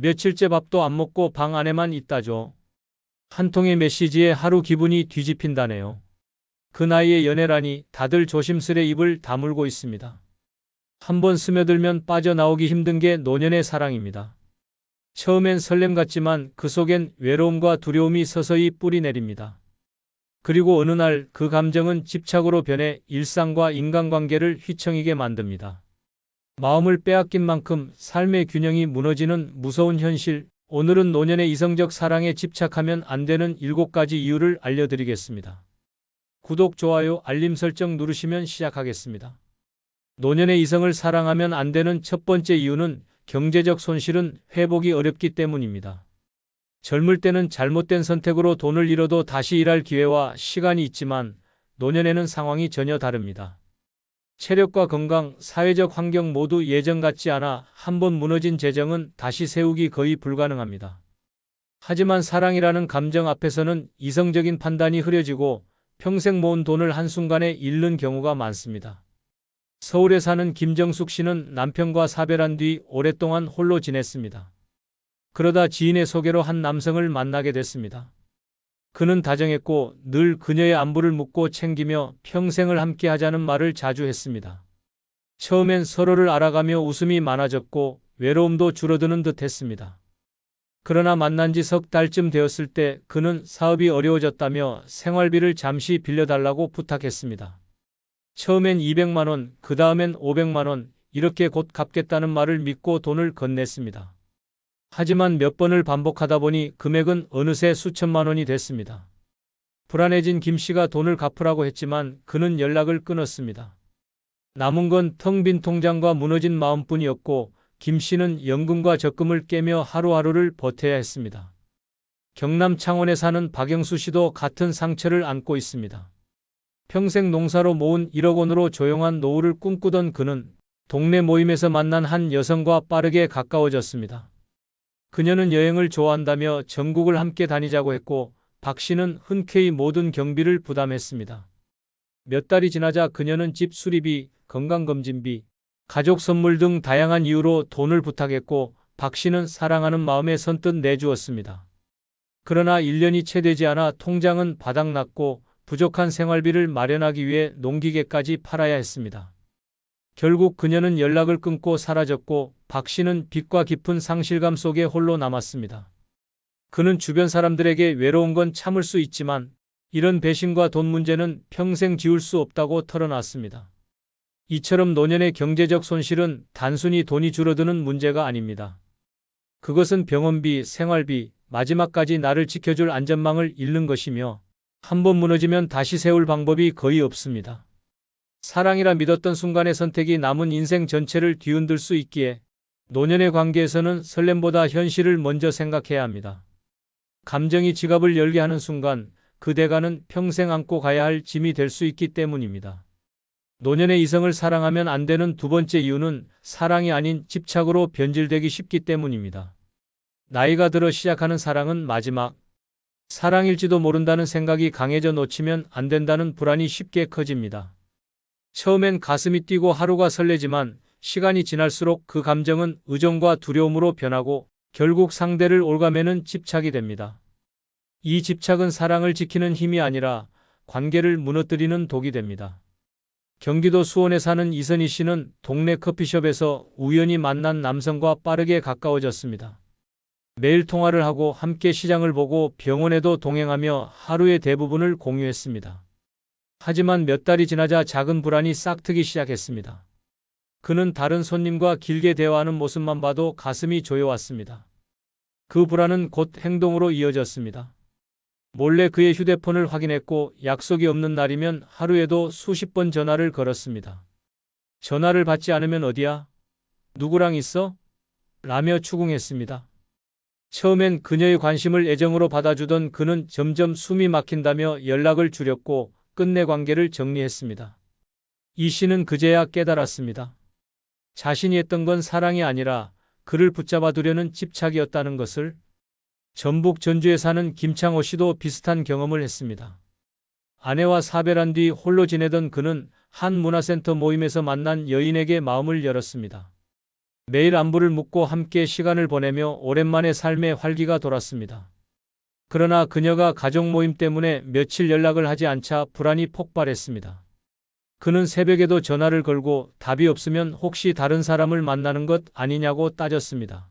며칠째 밥도 안 먹고 방 안에만 있다죠. 한 통의 메시지에 하루 기분이 뒤집힌다네요. 그 나이에 연애라니 다들 조심스레 입을 다물고 있습니다. 한번 스며들면 빠져나오기 힘든 게 노년의 사랑입니다. 처음엔 설렘 같지만 그 속엔 외로움과 두려움이 서서히 뿌리 내립니다. 그리고 어느 날 그 감정은 집착으로 변해 일상과 인간관계를 휘청이게 만듭니다. 마음을 빼앗긴 만큼 삶의 균형이 무너지는 무서운 현실. 오늘은 노년의 이성적 사랑에 집착하면 안 되는 7가지 이유를 알려드리겠습니다. 구독, 좋아요, 알림 설정 누르시면 시작하겠습니다. 노년의 이성을 사랑하면 안 되는 첫 번째 이유는 경제적 손실은 회복이 어렵기 때문입니다. 젊을 때는 잘못된 선택으로 돈을 잃어도 다시 일할 기회와 시간이 있지만 노년에는 상황이 전혀 다릅니다. 체력과 건강, 사회적 환경 모두 예전 같지 않아 한번 무너진 재정은 다시 세우기 거의 불가능합니다. 하지만 사랑이라는 감정 앞에서는 이성적인 판단이 흐려지고 평생 모은 돈을 한순간에 잃는 경우가 많습니다. 서울에 사는 김정숙 씨는 남편과 사별한 뒤 오랫동안 홀로 지냈습니다. 그러다 지인의 소개로 한 남성을 만나게 됐습니다. 그는 다정했고 늘 그녀의 안부를 묻고 챙기며 평생을 함께 하자는 말을 자주 했습니다. 처음엔 서로를 알아가며 웃음이 많아졌고 외로움도 줄어드는 듯 했습니다. 그러나 만난 지 석 달쯤 되었을 때 그는 사업이 어려워졌다며 생활비를 잠시 빌려달라고 부탁했습니다. 처음엔 200만 원, 그 다음엔 500만 원, 이렇게 곧 갚겠다는 말을 믿고 돈을 건넸습니다. 하지만 몇 번을 반복하다 보니 금액은 어느새 수천만 원이 됐습니다. 불안해진 김 씨가 돈을 갚으라고 했지만 그는 연락을 끊었습니다. 남은 건 텅 빈 통장과 무너진 마음뿐이었고 김 씨는 연금과 적금을 깨며 하루하루를 버텨야 했습니다. 경남 창원에 사는 박영수 씨도 같은 상처를 안고 있습니다. 평생 농사로 모은 1억 원으로 조용한 노후를 꿈꾸던 그는 동네 모임에서 만난 한 여성과 빠르게 가까워졌습니다. 그녀는 여행을 좋아한다며 전국을 함께 다니자고 했고 박 씨는 흔쾌히 모든 경비를 부담했습니다. 몇 달이 지나자 그녀는 집 수리비, 건강검진비, 가족 선물 등 다양한 이유로 돈을 부탁했고 박 씨는 사랑하는 마음에 선뜻 내주었습니다. 그러나 1년이 채 되지 않아 통장은 바닥났고 부족한 생활비를 마련하기 위해 농기계까지 팔아야 했습니다. 결국 그녀는 연락을 끊고 사라졌고 박 씨는 빚과 깊은 상실감 속에 홀로 남았습니다. 그는 주변 사람들에게 외로운 건 참을 수 있지만 이런 배신과 돈 문제는 평생 지울 수 없다고 털어놨습니다. 이처럼 노년의 경제적 손실은 단순히 돈이 줄어드는 문제가 아닙니다. 그것은 병원비, 생활비, 마지막까지 나를 지켜줄 안전망을 잃는 것이며 한번 무너지면 다시 세울 방법이 거의 없습니다. 사랑이라 믿었던 순간의 선택이 남은 인생 전체를 뒤흔들 수 있기에 노년의 관계에서는 설렘보다 현실을 먼저 생각해야 합니다. 감정이 지갑을 열게 하는 순간 그 대가는 평생 안고 가야 할 짐이 될 수 있기 때문입니다. 노년의 이성을 사랑하면 안 되는 두 번째 이유는 사랑이 아닌 집착으로 변질되기 쉽기 때문입니다. 나이가 들어 시작하는 사랑은 마지막 사랑일지도 모른다는 생각이 강해져 놓치면 안 된다는 불안이 쉽게 커집니다. 처음엔 가슴이 뛰고 하루가 설레지만 시간이 지날수록 그 감정은 의존과 두려움으로 변하고 결국 상대를 옭아매는 집착이 됩니다. 이 집착은 사랑을 지키는 힘이 아니라 관계를 무너뜨리는 독이 됩니다. 경기도 수원에 사는 이선희 씨는 동네 커피숍에서 우연히 만난 남성과 빠르게 가까워졌습니다. 매일 통화를 하고 함께 시장을 보고 병원에도 동행하며 하루의 대부분을 공유했습니다. 하지만 몇 달이 지나자 작은 불안이 싹트기 시작했습니다. 그는 다른 손님과 길게 대화하는 모습만 봐도 가슴이 조여왔습니다. 그 불안은 곧 행동으로 이어졌습니다. 몰래 그의 휴대폰을 확인했고 약속이 없는 날이면 하루에도 수십 번 전화를 걸었습니다. 전화를 받지 않으면 어디야? 누구랑 있어? 라며 추궁했습니다. 처음엔 그녀의 관심을 애정으로 받아주던 그는 점점 숨이 막힌다며 연락을 줄였고 끝내 관계를 정리했습니다. 이 씨는 그제야 깨달았습니다. 자신이 했던 건 사랑이 아니라 그를 붙잡아 두려는 집착이었다는 것을. 전북 전주에 사는 김창호 씨도 비슷한 경험을 했습니다. 아내와 사별한 뒤 홀로 지내던 그는 한 문화센터 모임에서 만난 여인에게 마음을 열었습니다. 매일 안부를 묻고 함께 시간을 보내며 오랜만에 삶의 활기가 돌았습니다. 그러나 그녀가 가족 모임 때문에 며칠 연락을 하지 않자 불안이 폭발했습니다. 그는 새벽에도 전화를 걸고 답이 없으면 혹시 다른 사람을 만나는 것 아니냐고 따졌습니다.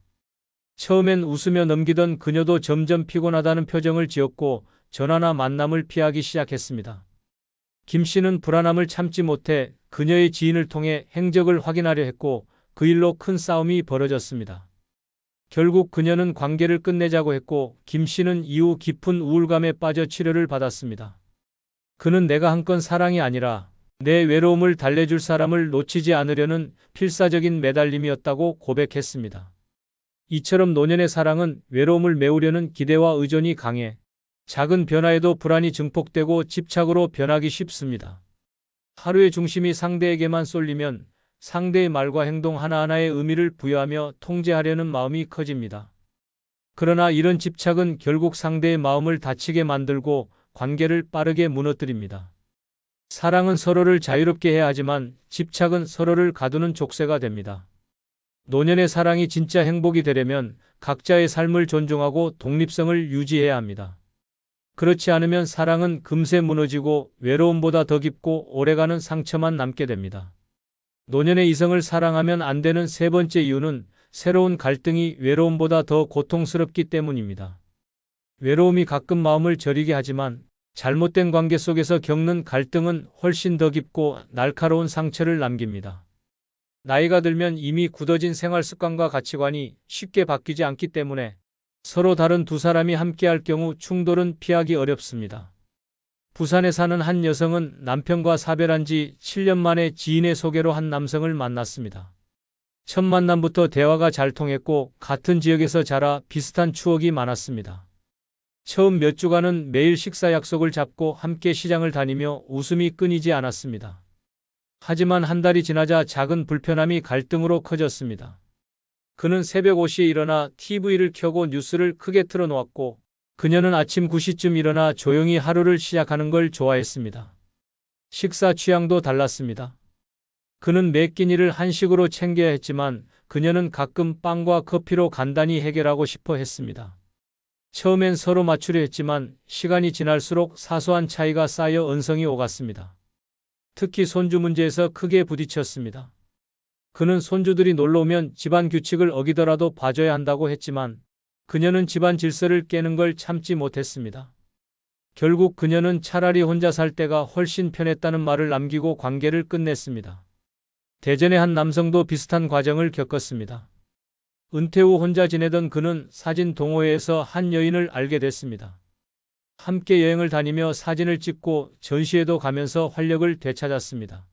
처음엔 웃으며 넘기던 그녀도 점점 피곤하다는 표정을 지었고 전화나 만남을 피하기 시작했습니다. 김 씨는 불안함을 참지 못해 그녀의 지인을 통해 행적을 확인하려 했고 그 일로 큰 싸움이 벌어졌습니다. 결국 그녀는 관계를 끝내자고 했고 김 씨는 이후 깊은 우울감에 빠져 치료를 받았습니다. 그는 내가 한 건 사랑이 아니라 내 외로움을 달래줄 사람을 놓치지 않으려는 필사적인 매달림이었다고 고백했습니다. 이처럼 노년의 사랑은 외로움을 메우려는 기대와 의존이 강해 작은 변화에도 불안이 증폭되고 집착으로 변하기 쉽습니다. 하루의 중심이 상대에게만 쏠리면 상대의 말과 행동 하나하나에 의미를 부여하며 통제하려는 마음이 커집니다. 그러나 이런 집착은 결국 상대의 마음을 다치게 만들고 관계를 빠르게 무너뜨립니다. 사랑은 서로를 자유롭게 해야 하지만 집착은 서로를 가두는 족쇄가 됩니다. 노년의 사랑이 진짜 행복이 되려면 각자의 삶을 존중하고 독립성을 유지해야 합니다. 그렇지 않으면 사랑은 금세 무너지고 외로움보다 더 깊고 오래가는 상처만 남게 됩니다. 노년의 이성을 사랑하면 안 되는 세 번째 이유는 새로운 갈등이 외로움보다 더 고통스럽기 때문입니다. 외로움이 가끔 마음을 저리게 하지만 잘못된 관계 속에서 겪는 갈등은 훨씬 더 깊고 날카로운 상처를 남깁니다. 나이가 들면 이미 굳어진 생활 습관과 가치관이 쉽게 바뀌지 않기 때문에 서로 다른 두 사람이 함께할 경우 충돌은 피하기 어렵습니다. 부산에 사는 한 여성은 남편과 사별한 지 7년 만에 지인의 소개로 한 남성을 만났습니다. 첫 만남부터 대화가 잘 통했고 같은 지역에서 자라 비슷한 추억이 많았습니다. 처음 몇 주간은 매일 식사 약속을 잡고 함께 시장을 다니며 웃음이 끊이지 않았습니다. 하지만 한 달이 지나자 작은 불편함이 갈등으로 커졌습니다. 그는 새벽 5시에 일어나 TV를 켜고 뉴스를 크게 틀어놓았고 그녀는 아침 9시쯤 일어나 조용히 하루를 시작하는 걸 좋아했습니다. 식사 취향도 달랐습니다. 그는 매 끼니를 한식으로 챙겨야 했지만 그녀는 가끔 빵과 커피로 간단히 해결하고 싶어 했습니다. 처음엔 서로 맞추려 했지만 시간이 지날수록 사소한 차이가 쌓여 언성이 오갔습니다. 특히 손주 문제에서 크게 부딪혔습니다. 그는 손주들이 놀러오면 집안 규칙을 어기더라도 봐줘야 한다고 했지만 그녀는 집안 질서를 깨는 걸 참지 못했습니다. 결국 그녀는 차라리 혼자 살 때가 훨씬 편했다는 말을 남기고 관계를 끝냈습니다. 대전의 한 남성도 비슷한 과정을 겪었습니다. 은퇴 후 혼자 지내던 그는 사진 동호회에서 한 여인을 알게 됐습니다. 함께 여행을 다니며 사진을 찍고 전시회도 가면서 활력을 되찾았습니다.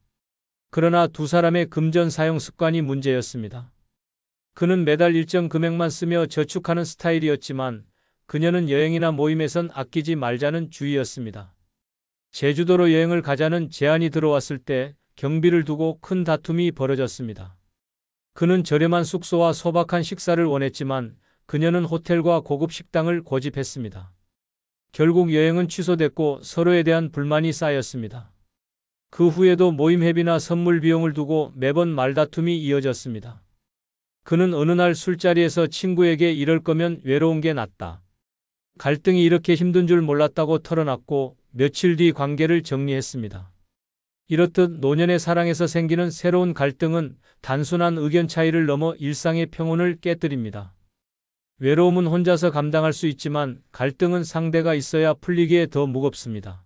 그러나 두 사람의 금전 사용 습관이 문제였습니다. 그는 매달 일정 금액만 쓰며 저축하는 스타일이었지만 그녀는 여행이나 모임에선 아끼지 말자는 주의였습니다. 제주도로 여행을 가자는 제안이 들어왔을 때 경비를 두고 큰 다툼이 벌어졌습니다. 그는 저렴한 숙소와 소박한 식사를 원했지만 그녀는 호텔과 고급 식당을 고집했습니다. 결국 여행은 취소됐고 서로에 대한 불만이 쌓였습니다. 그 후에도 모임 회비나 선물 비용을 두고 매번 말다툼이 이어졌습니다. 그는 어느 날 술자리에서 친구에게 이럴 거면 외로운 게 낫다. 갈등이 이렇게 힘든 줄 몰랐다고 털어놨고 며칠 뒤 관계를 정리했습니다. 이렇듯 노년의 사랑에서 생기는 새로운 갈등은 단순한 의견 차이를 넘어 일상의 평온을 깨뜨립니다. 외로움은 혼자서 감당할 수 있지만 갈등은 상대가 있어야 풀리기에 더 무겁습니다.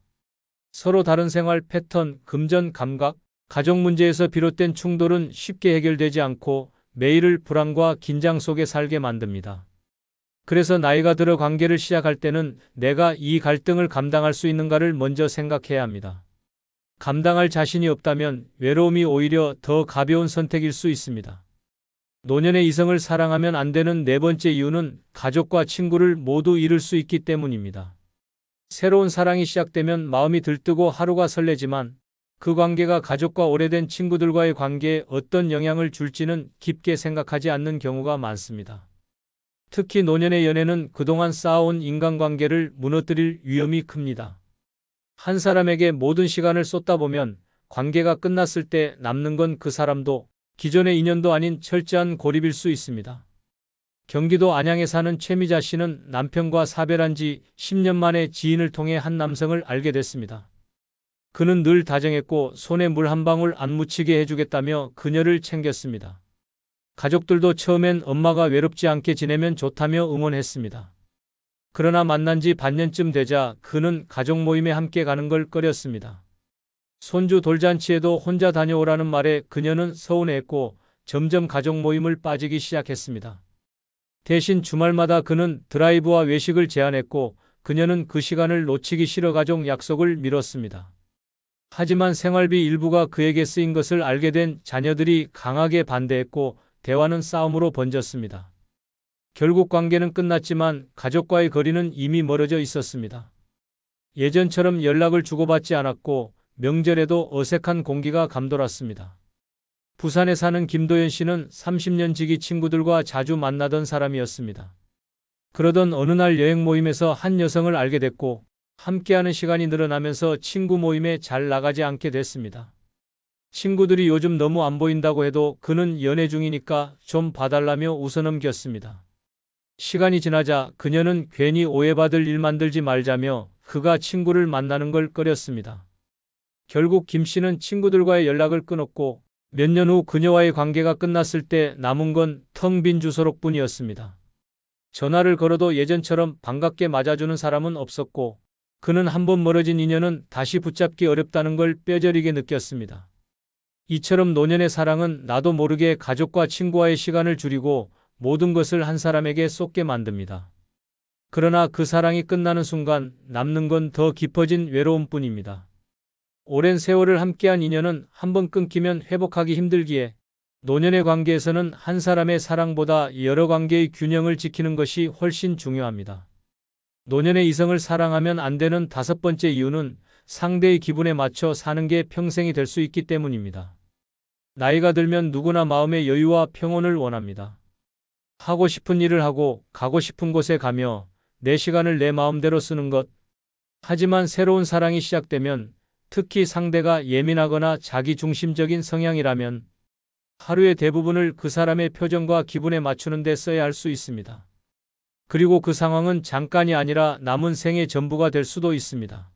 서로 다른 생활 패턴, 금전 감각, 가족 문제에서 비롯된 충돌은 쉽게 해결되지 않고 매일을 불안과 긴장 속에 살게 만듭니다. 그래서 나이가 들어 관계를 시작할 때는 내가 이 갈등을 감당할 수 있는가를 먼저 생각해야 합니다. 감당할 자신이 없다면 외로움이 오히려 더 가벼운 선택일 수 있습니다. 노년의 이성을 사랑하면 안 되는 네 번째 이유는 가족과 친구를 모두 잃을 수 있기 때문입니다. 새로운 사랑이 시작되면 마음이 들뜨고 하루가 설레지만 그 관계가 가족과 오래된 친구들과의 관계에 어떤 영향을 줄지는 깊게 생각하지 않는 경우가 많습니다. 특히 노년의 연애는 그동안 쌓아온 인간관계를 무너뜨릴 위험이 큽니다. 한 사람에게 모든 시간을 쏟다 보면 관계가 끝났을 때 남는 건 그 사람도 기존의 인연도 아닌 철저한 고립일 수 있습니다. 경기도 안양에 사는 최미자 씨는 남편과 사별한 지 10년 만에 지인을 통해 한 남성을 알게 됐습니다. 그는 늘 다정했고 손에 물 한 방울 안 묻히게 해주겠다며 그녀를 챙겼습니다. 가족들도 처음엔 엄마가 외롭지 않게 지내면 좋다며 응원했습니다. 그러나 만난 지 반년쯤 되자 그는 가족 모임에 함께 가는 걸 꺼렸습니다. 손주 돌잔치에도 혼자 다녀오라는 말에 그녀는 서운해했고 점점 가족 모임을 빠지기 시작했습니다. 대신 주말마다 그는 드라이브와 외식을 제안했고 그녀는 그 시간을 놓치기 싫어 가족 약속을 미뤘습니다. 하지만 생활비 일부가 그에게 쓰인 것을 알게 된 자녀들이 강하게 반대했고 대화는 싸움으로 번졌습니다. 결국 관계는 끝났지만 가족과의 거리는 이미 멀어져 있었습니다. 예전처럼 연락을 주고받지 않았고 명절에도 어색한 공기가 감돌았습니다. 부산에 사는 김도연 씨는 30년 지기 친구들과 자주 만나던 사람이었습니다. 그러던 어느 날 여행 모임에서 한 여성을 알게 됐고 함께하는 시간이 늘어나면서 친구 모임에 잘 나가지 않게 됐습니다. 친구들이 요즘 너무 안 보인다고 해도 그는 연애 중이니까 좀 봐달라며 웃어넘겼습니다. 시간이 지나자 그녀는 괜히 오해받을 일 만들지 말자며 그가 친구를 만나는 걸 꺼렸습니다. 결국 김 씨는 친구들과의 연락을 끊었고 몇 년 후 그녀와의 관계가 끝났을 때 남은 건 텅 빈 주소록뿐이었습니다. 전화를 걸어도 예전처럼 반갑게 맞아주는 사람은 없었고 그는 한번 멀어진 인연은 다시 붙잡기 어렵다는 걸 뼈저리게 느꼈습니다. 이처럼 노년의 사랑은 나도 모르게 가족과 친구와의 시간을 줄이고 모든 것을 한 사람에게 쏟게 만듭니다. 그러나 그 사랑이 끝나는 순간 남는 건 더 깊어진 외로움뿐입니다. 오랜 세월을 함께한 인연은 한번 끊기면 회복하기 힘들기에 노년의 관계에서는 한 사람의 사랑보다 여러 관계의 균형을 지키는 것이 훨씬 중요합니다. 노년의 이성을 사랑하면 안 되는 5번째 이유는 상대의 기분에 맞춰 사는 게 평생이 될 수 있기 때문입니다. 나이가 들면 누구나 마음의 여유와 평온을 원합니다. 하고 싶은 일을 하고 가고 싶은 곳에 가며 내 시간을 내 마음대로 쓰는 것. 하지만 새로운 사랑이 시작되면 특히 상대가 예민하거나 자기중심적인 성향이라면 하루의 대부분을 그 사람의 표정과 기분에 맞추는 데 써야 할 수 있습니다. 그리고 그 상황은 잠깐이 아니라 남은 생의 전부가 될 수도 있습니다.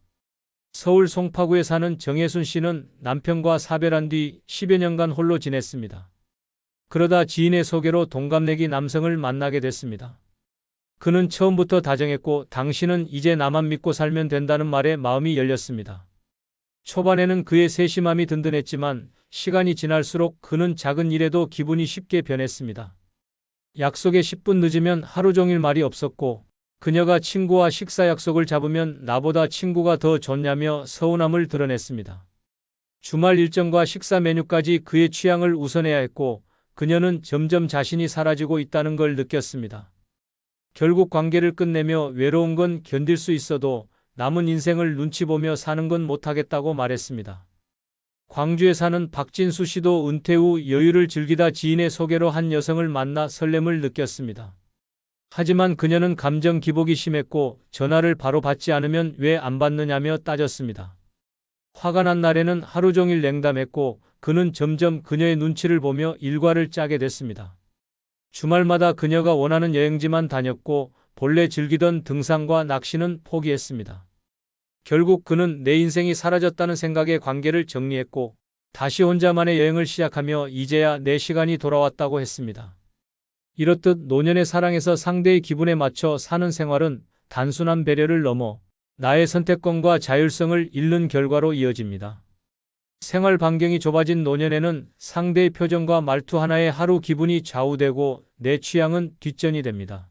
서울 송파구에 사는 정혜순 씨는 남편과 사별한 뒤 10여 년간 홀로 지냈습니다. 그러다 지인의 소개로 동갑내기 남성을 만나게 됐습니다. 그는 처음부터 다정했고 당신은 이제 나만 믿고 살면 된다는 말에 마음이 열렸습니다. 초반에는 그의 세심함이 든든했지만 시간이 지날수록 그는 작은 일에도 기분이 쉽게 변했습니다. 약속에 10분 늦으면 하루 종일 말이 없었고 그녀가 친구와 식사 약속을 잡으면 나보다 친구가 더 좋냐며 서운함을 드러냈습니다. 주말 일정과 식사 메뉴까지 그의 취향을 우선해야 했고 그녀는 점점 자신이 사라지고 있다는 걸 느꼈습니다. 결국 관계를 끝내며 외로운 건 견딜 수 있어도 남은 인생을 눈치 보며 사는 건 못하겠다고 말했습니다. 광주에 사는 박진수 씨도 은퇴 후 여유를 즐기다 지인의 소개로 한 여성을 만나 설렘을 느꼈습니다. 하지만 그녀는 감정 기복이 심했고 전화를 바로 받지 않으면 왜 안 받느냐며 따졌습니다. 화가 난 날에는 하루 종일 냉담했고 그는 점점 그녀의 눈치를 보며 일과를 짜게 됐습니다. 주말마다 그녀가 원하는 여행지만 다녔고 본래 즐기던 등산과 낚시는 포기했습니다. 결국 그는 내 인생이 사라졌다는 생각에 관계를 정리했고 다시 혼자만의 여행을 시작하며 이제야 내 시간이 돌아왔다고 했습니다. 이렇듯 노년의 사랑에서 상대의 기분에 맞춰 사는 생활은 단순한 배려를 넘어 나의 선택권과 자율성을 잃는 결과로 이어집니다. 생활 반경이 좁아진 노년에는 상대의 표정과 말투 하나에 하루 기분이 좌우되고 내 취향은 뒷전이 됩니다.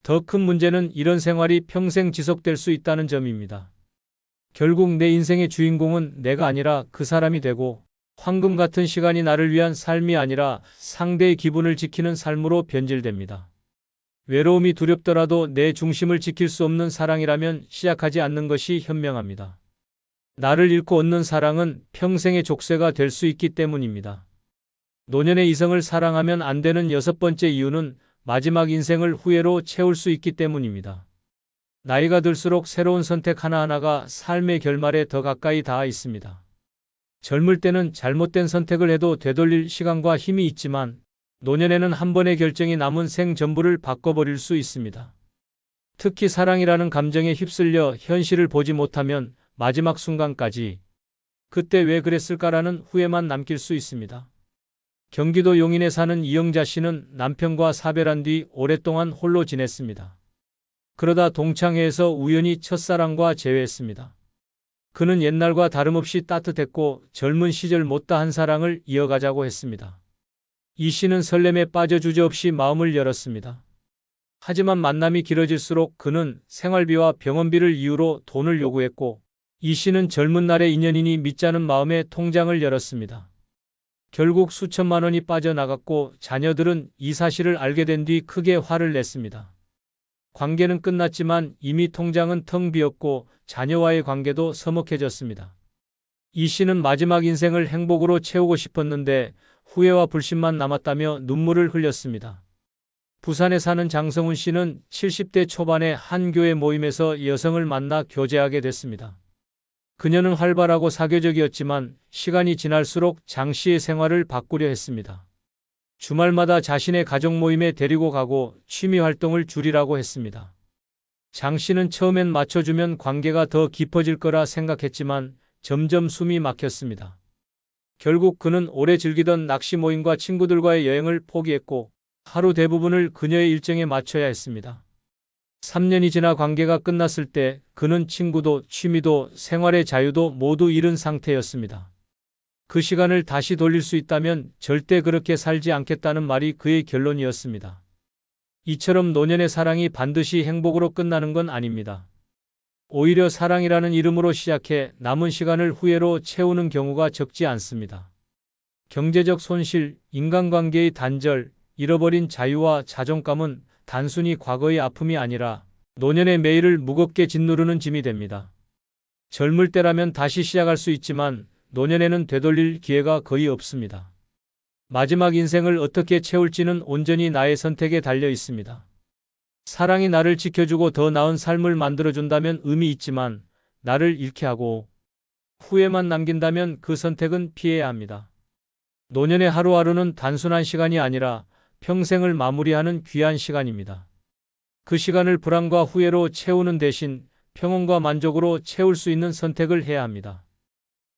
더 큰 문제는 이런 생활이 평생 지속될 수 있다는 점입니다. 결국 내 인생의 주인공은 내가 아니라 그 사람이 되고 황금 같은 시간이 나를 위한 삶이 아니라 상대의 기분을 지키는 삶으로 변질됩니다. 외로움이 두렵더라도 내 중심을 지킬 수 없는 사랑이라면 시작하지 않는 것이 현명합니다. 나를 잃고 얻는 사랑은 평생의 족쇄가 될 수 있기 때문입니다. 노년의 이성을 사랑하면 안 되는 6번째 이유는 마지막 인생을 후회로 채울 수 있기 때문입니다. 나이가 들수록 새로운 선택 하나하나가 삶의 결말에 더 가까이 닿아 있습니다. 젊을 때는 잘못된 선택을 해도 되돌릴 시간과 힘이 있지만 노년에는 한 번의 결정이 남은 생 전부를 바꿔버릴 수 있습니다. 특히 사랑이라는 감정에 휩쓸려 현실을 보지 못하면 마지막 순간까지 그때 왜 그랬을까라는 후회만 남길 수 있습니다. 경기도 용인에 사는 이영자 씨는 남편과 사별한 뒤 오랫동안 홀로 지냈습니다. 그러다 동창회에서 우연히 첫사랑과 재회했습니다. 그는 옛날과 다름없이 따뜻했고 젊은 시절 못다한 사랑을 이어가자고 했습니다. 이 씨는 설렘에 빠져 주저없이 마음을 열었습니다. 하지만 만남이 길어질수록 그는 생활비와 병원비를 이유로 돈을 요구했고 이 씨는 젊은 날의 인연이니 믿자는 마음에 통장을 열었습니다. 결국 수천만 원이 빠져나갔고 자녀들은 이 사실을 알게 된 뒤 크게 화를 냈습니다. 관계는 끝났지만 이미 통장은 텅 비었고 자녀와의 관계도 서먹해졌습니다. 이 씨는 마지막 인생을 행복으로 채우고 싶었는데 후회와 불신만 남았다며 눈물을 흘렸습니다. 부산에 사는 장성훈 씨는 70대 초반에 한 교회 모임에서 여성을 만나 교제하게 됐습니다. 그녀는 활발하고 사교적이었지만 시간이 지날수록 장 씨의 생활을 바꾸려 했습니다. 주말마다 자신의 가족 모임에 데리고 가고 취미 활동을 줄이라고 했습니다. 장 씨는 처음엔 맞춰주면 관계가 더 깊어질 거라 생각했지만 점점 숨이 막혔습니다. 결국 그는 오래 즐기던 낚시 모임과 친구들과의 여행을 포기했고 하루 대부분을 그녀의 일정에 맞춰야 했습니다. 3년이 지나 관계가 끝났을 때 그는 친구도 취미도 생활의 자유도 모두 잃은 상태였습니다. 그 시간을 다시 돌릴 수 있다면 절대 그렇게 살지 않겠다는 말이 그의 결론이었습니다. 이처럼 노년의 사랑이 반드시 행복으로 끝나는 건 아닙니다. 오히려 사랑이라는 이름으로 시작해 남은 시간을 후회로 채우는 경우가 적지 않습니다. 경제적 손실, 인간관계의 단절, 잃어버린 자유와 자존감은 단순히 과거의 아픔이 아니라 노년의 매일을 무겁게 짓누르는 짐이 됩니다. 젊을 때라면 다시 시작할 수 있지만 노년에는 되돌릴 기회가 거의 없습니다. 마지막 인생을 어떻게 채울지는 온전히 나의 선택에 달려 있습니다. 사랑이 나를 지켜주고 더 나은 삶을 만들어준다면 의미 있지만 나를 잃게 하고 후회만 남긴다면 그 선택은 피해야 합니다. 노년의 하루하루는 단순한 시간이 아니라 평생을 마무리하는 귀한 시간입니다. 그 시간을 불안과 후회로 채우는 대신 평온과 만족으로 채울 수 있는 선택을 해야 합니다.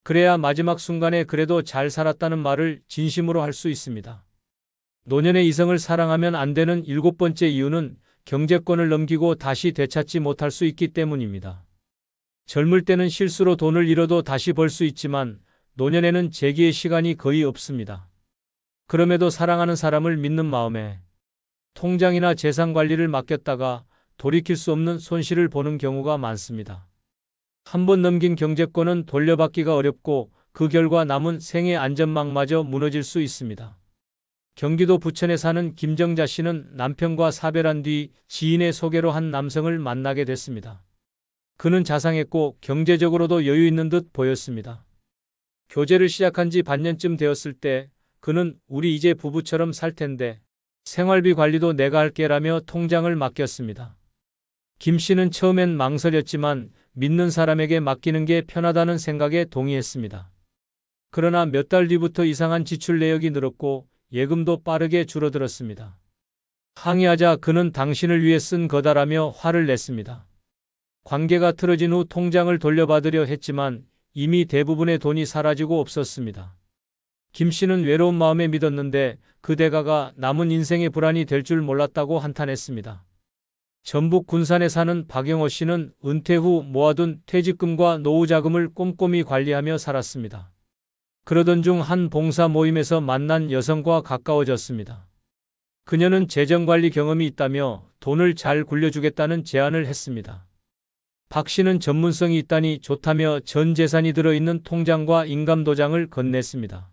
그래야 마지막 순간에 그래도 잘 살았다는 말을 진심으로 할 수 있습니다. 노년의 이성을 사랑하면 안 되는 7번째 이유는 경제권을 넘기고 다시 되찾지 못할 수 있기 때문입니다. 젊을 때는 실수로 돈을 잃어도 다시 벌 수 있지만 노년에는 재기의 시간이 거의 없습니다. 그럼에도 사랑하는 사람을 믿는 마음에 통장이나 재산 관리를 맡겼다가 돌이킬 수 없는 손실을 보는 경우가 많습니다. 한 번 넘긴 경제권은 돌려받기가 어렵고 그 결과 남은 생의 안전망마저 무너질 수 있습니다. 경기도 부천에 사는 김정자 씨는 남편과 사별한 뒤 지인의 소개로 한 남성을 만나게 됐습니다. 그는 자상했고 경제적으로도 여유 있는 듯 보였습니다. 교제를 시작한 지 반년쯤 되었을 때 그는 우리 이제 부부처럼 살 텐데 생활비 관리도 내가 할게라며 통장을 맡겼습니다. 김 씨는 처음엔 망설였지만 믿는 사람에게 맡기는 게 편하다는 생각에 동의했습니다. 그러나 몇 달 뒤부터 이상한 지출 내역이 늘었고 예금도 빠르게 줄어들었습니다. 항의하자 그는 당신을 위해 쓴 거다라며 화를 냈습니다. 관계가 틀어진 후 통장을 돌려받으려 했지만 이미 대부분의 돈이 사라지고 없었습니다. 김 씨는 외로운 마음에 믿었는데 그 대가가 남은 인생의 불안이 될 줄 몰랐다고 한탄했습니다. 전북 군산에 사는 박영호 씨는 은퇴 후 모아둔 퇴직금과 노후자금을 꼼꼼히 관리하며 살았습니다. 그러던 중 한 봉사 모임에서 만난 여성과 가까워졌습니다. 그녀는 재정관리 경험이 있다며 돈을 잘 굴려주겠다는 제안을 했습니다. 박 씨는 전문성이 있다니 좋다며 전 재산이 들어있는 통장과 인감도장을 건넸습니다.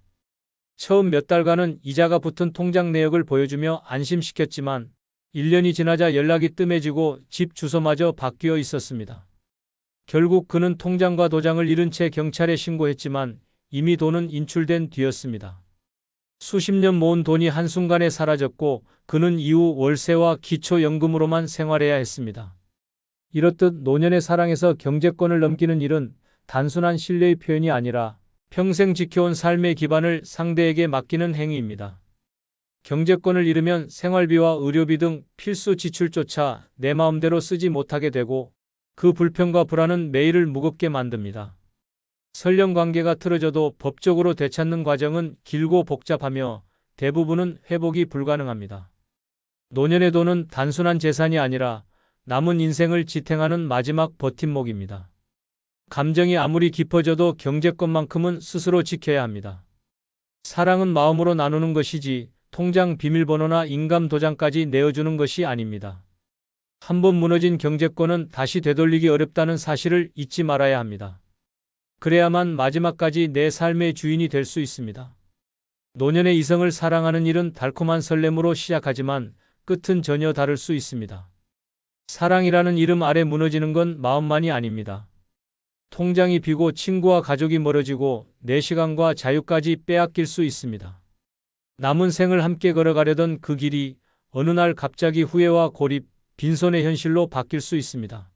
처음 몇 달간은 이자가 붙은 통장 내역을 보여주며 안심시켰지만 1년이 지나자 연락이 뜸해지고 집 주소마저 바뀌어 있었습니다. 결국 그는 통장과 도장을 잃은 채 경찰에 신고했지만 이미 돈은 인출된 뒤였습니다. 수십 년 모은 돈이 한순간에 사라졌고 그는 이후 월세와 기초연금으로만 생활해야 했습니다. 이렇듯 노년의 사랑에서 경제권을 넘기는 일은 단순한 신뢰의 표현이 아니라 평생 지켜온 삶의 기반을 상대에게 맡기는 행위입니다. 경제권을 잃으면 생활비와 의료비 등 필수 지출조차 내 마음대로 쓰지 못하게 되고 그 불평과 불안은 매일을 무겁게 만듭니다. 설령 관계가 틀어져도 법적으로 되찾는 과정은 길고 복잡하며 대부분은 회복이 불가능합니다. 노년의 돈은 단순한 재산이 아니라 남은 인생을 지탱하는 마지막 버팀목입니다. 감정이 아무리 깊어져도 경제권만큼은 스스로 지켜야 합니다. 사랑은 마음으로 나누는 것이지 통장 비밀번호나 인감 도장까지 내어주는 것이 아닙니다. 한번 무너진 경제권은 다시 되돌리기 어렵다는 사실을 잊지 말아야 합니다. 그래야만 마지막까지 내 삶의 주인이 될 수 있습니다. 노년의 이성을 사랑하는 일은 달콤한 설렘으로 시작하지만 끝은 전혀 다를 수 있습니다. 사랑이라는 이름 아래 무너지는 건 마음만이 아닙니다. 통장이 비고 친구와 가족이 멀어지고 내 시간과 자유까지 빼앗길 수 있습니다. 남은 생을 함께 걸어가려던 그 길이 어느 날 갑자기 후회와 고립, 빈손의 현실로 바뀔 수 있습니다.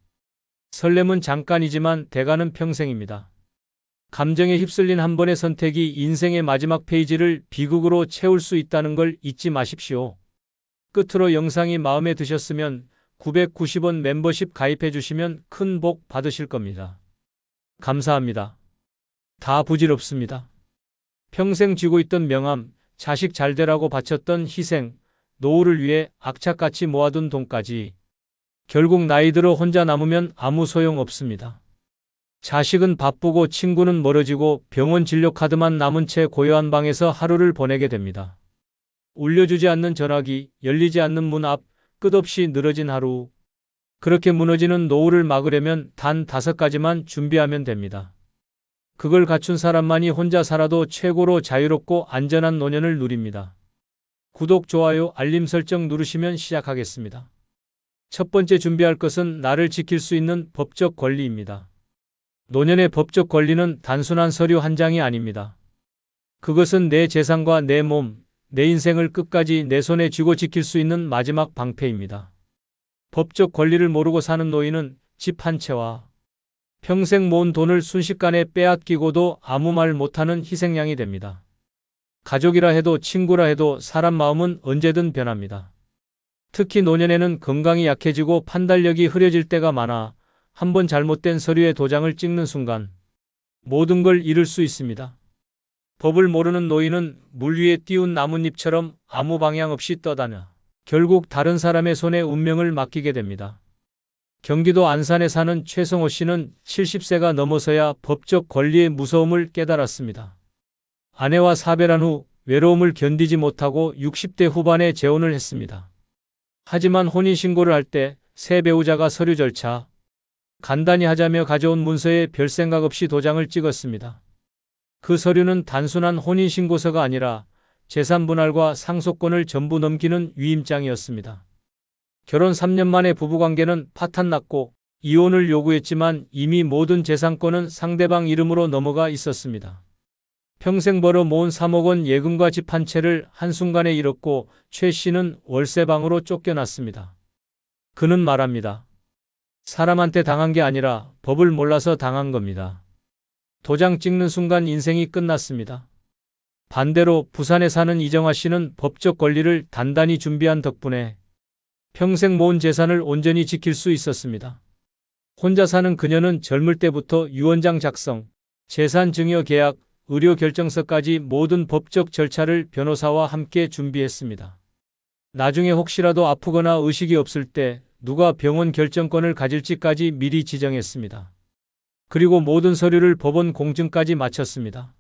설렘은 잠깐이지만 대가는 평생입니다. 감정에 휩쓸린 한 번의 선택이 인생의 마지막 페이지를 비극으로 채울 수 있다는 걸 잊지 마십시오. 끝으로 영상이 마음에 드셨으면 990원 멤버십 가입해 주시면 큰 복 받으실 겁니다. 감사합니다. 다 부질없습니다. 평생 쥐고 있던 명함, 자식 잘 되라고 바쳤던 희생, 노후를 위해 악착같이 모아둔 돈까지 결국 나이 들어 혼자 남으면 아무 소용 없습니다. 자식은 바쁘고 친구는 멀어지고 병원 진료 카드만 남은 채 고요한 방에서 하루를 보내게 됩니다. 울려주지 않는 전화기, 열리지 않는 문 앞, 끝없이 늘어진 하루. 그렇게 무너지는 노후를 막으려면 단 5가지만 준비하면 됩니다. 그걸 갖춘 사람만이 혼자 살아도 최고로 자유롭고 안전한 노년을 누립니다. 구독, 좋아요, 알림 설정 누르시면 시작하겠습니다. 첫 번째 준비할 것은 나를 지킬 수 있는 법적 권리입니다. 노년의 법적 권리는 단순한 서류 한 장이 아닙니다. 그것은 내 재산과 내 몸, 내 인생을 끝까지 내 손에 쥐고 지킬 수 있는 마지막 방패입니다. 법적 권리를 모르고 사는 노인은 집 한 채와 평생 모은 돈을 순식간에 빼앗기고도 아무 말 못하는 희생양이 됩니다. 가족이라 해도 친구라 해도 사람 마음은 언제든 변합니다. 특히 노년에는 건강이 약해지고 판단력이 흐려질 때가 많아 한번 잘못된 서류에 도장을 찍는 순간 모든 걸 잃을 수 있습니다. 법을 모르는 노인은 물 위에 띄운 나뭇잎처럼 아무 방향 없이 떠다녀 결국 다른 사람의 손에 운명을 맡기게 됩니다. 경기도 안산에 사는 최성호 씨는 70세가 넘어서야 법적 권리의 무서움을 깨달았습니다. 아내와 사별한 후 외로움을 견디지 못하고 60대 후반에 재혼을 했습니다. 하지만 혼인신고를 할 때 새 배우자가 서류 절차 간단히 하자며 가져온 문서에 별 생각 없이 도장을 찍었습니다. 그 서류는 단순한 혼인신고서가 아니라 재산 분할과 상속권을 전부 넘기는 위임장이었습니다. 결혼 3년 만에 부부관계는 파탄났고 이혼을 요구했지만 이미 모든 재산권은 상대방 이름으로 넘어가 있었습니다. 평생 벌어 모은 3억 원 예금과 집 한 채를 한순간에 잃었고 최 씨는 월세방으로 쫓겨났습니다. 그는 말합니다. 사람한테 당한 게 아니라 법을 몰라서 당한 겁니다. 도장 찍는 순간 인생이 끝났습니다. 반대로 부산에 사는 이정화 씨는 법적 권리를 단단히 준비한 덕분에 평생 모은 재산을 온전히 지킬 수 있었습니다. 혼자 사는 그녀는 젊을 때부터 유언장 작성, 재산 증여 계약, 의료 결정서까지 모든 법적 절차를 변호사와 함께 준비했습니다. 나중에 혹시라도 아프거나 의식이 없을 때 누가 병원 결정권을 가질지까지 미리 지정했습니다. 그리고 모든 서류를 법원 공증까지 마쳤습니다.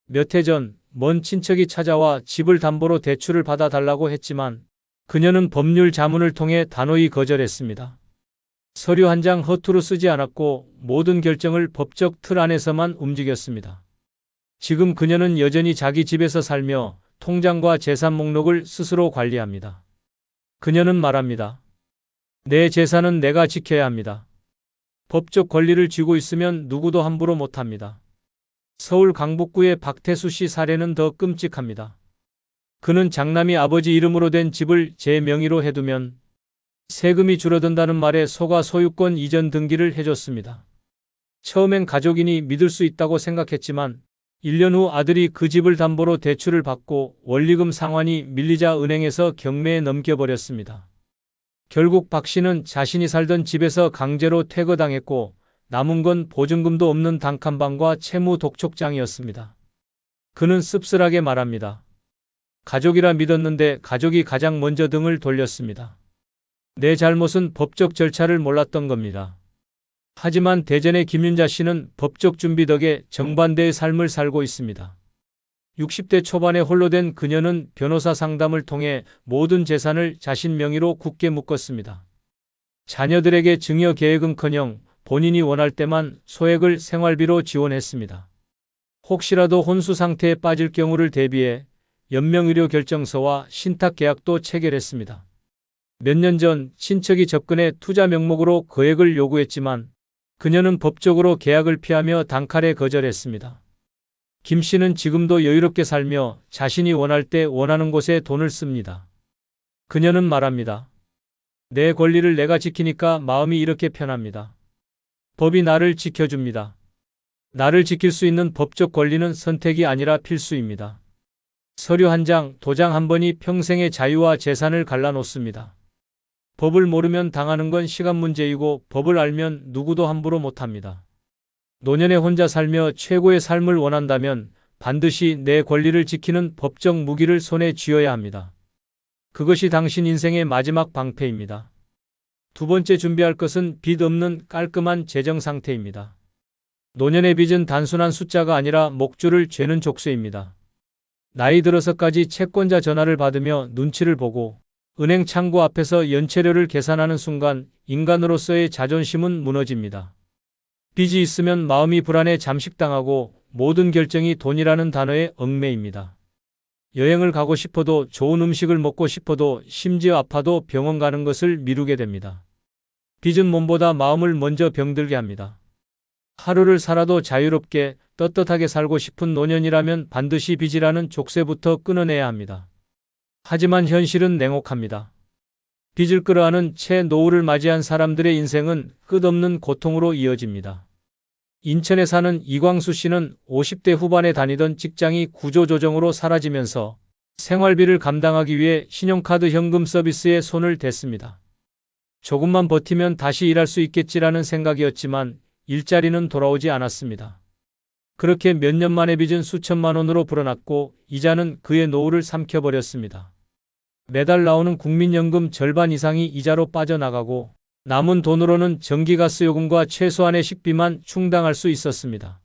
몇 해 전 먼 친척이 찾아와 집을 담보로 대출을 받아달라고 했지만 그녀는 법률 자문을 통해 단호히 거절했습니다. 서류 한 장 허투루 쓰지 않았고 모든 결정을 법적 틀 안에서만 움직였습니다. 지금 그녀는 여전히 자기 집에서 살며 통장과 재산 목록을 스스로 관리합니다. 그녀는 말합니다. 내 재산은 내가 지켜야 합니다. 법적 권리를 쥐고 있으면 누구도 함부로 못합니다. 서울 강북구의 박태수 씨 사례는 더 끔찍합니다. 그는 장남이 아버지 이름으로 된 집을 제 명의로 해두면 세금이 줄어든다는 말에 속아 소유권 이전 등기를 해줬습니다. 처음엔 가족이니 믿을 수 있다고 생각했지만 1년 후 아들이 그 집을 담보로 대출을 받고 원리금 상환이 밀리자 은행에서 경매에 넘겨버렸습니다. 결국 박 씨는 자신이 살던 집에서 강제로 퇴거당했고 남은 건 보증금도 없는 단칸방과 채무 독촉장이었습니다. 그는 씁쓸하게 말합니다. 가족이라 믿었는데 가족이 가장 먼저 등을 돌렸습니다. 내 잘못은 법적 절차를 몰랐던 겁니다. 하지만 대전의 김윤자 씨는 법적 준비 덕에 정반대의 삶을 살고 있습니다. 60대 초반에 홀로 된 그녀는 변호사 상담을 통해 모든 재산을 자신 명의로 굳게 묶었습니다. 자녀들에게 증여 계획은커녕 본인이 원할 때만 소액을 생활비로 지원했습니다. 혹시라도 혼수 상태에 빠질 경우를 대비해 연명의료 결정서와 신탁 계약도 체결했습니다. 몇 년 전 친척이 접근해 투자 명목으로 거액을 요구했지만 그녀는 법적으로 계약을 피하며 단칼에 거절했습니다. 김 씨는 지금도 여유롭게 살며 자신이 원할 때 원하는 곳에 돈을 씁니다. 그녀는 말합니다. 내 권리를 내가 지키니까 마음이 이렇게 편합니다. 법이 나를 지켜줍니다. 나를 지킬 수 있는 법적 권리는 선택이 아니라 필수입니다. 서류 한 장, 도장 한 번이 평생의 자유와 재산을 갈라놓습니다. 법을 모르면 당하는 건 시간 문제이고 법을 알면 누구도 함부로 못합니다. 노년에 혼자 살며 최고의 삶을 원한다면 반드시 내 권리를 지키는 법적 무기를 손에 쥐어야 합니다. 그것이 당신 인생의 마지막 방패입니다. 두 번째 준비할 것은 빚 없는 깔끔한 재정 상태입니다. 노년의 빚은 단순한 숫자가 아니라 목줄을 죄는 족쇄입니다. 나이 들어서까지 채권자 전화를 받으며 눈치를 보고 은행 창구 앞에서 연체료를 계산하는 순간 인간으로서의 자존심은 무너집니다. 빚이 있으면 마음이 불안해 잠식당하고 모든 결정이 돈이라는 단어에 얽매입니다. 여행을 가고 싶어도 좋은 음식을 먹고 싶어도 심지어 아파도 병원 가는 것을 미루게 됩니다. 빚은 몸보다 마음을 먼저 병들게 합니다. 하루를 살아도 자유롭게 떳떳하게 살고 싶은 노년이라면 반드시 빚이라는 족쇄부터 끊어내야 합니다. 하지만 현실은 냉혹합니다. 빚을 끌어안은 채 노후를 맞이한 사람들의 인생은 끝없는 고통으로 이어집니다. 인천에 사는 이광수 씨는 50대 후반에 다니던 직장이 구조조정으로 사라지면서 생활비를 감당하기 위해 신용카드 현금 서비스에 손을 댔습니다. 조금만 버티면 다시 일할 수 있겠지라는 생각이었지만 일자리는 돌아오지 않았습니다. 그렇게 몇 년 만에 빚은 수천만 원으로 불어났고 이자는 그의 노후를 삼켜버렸습니다. 매달 나오는 국민연금 절반 이상이 이자로 빠져나가고 남은 돈으로는 전기가스요금과 최소한의 식비만 충당할 수 있었습니다.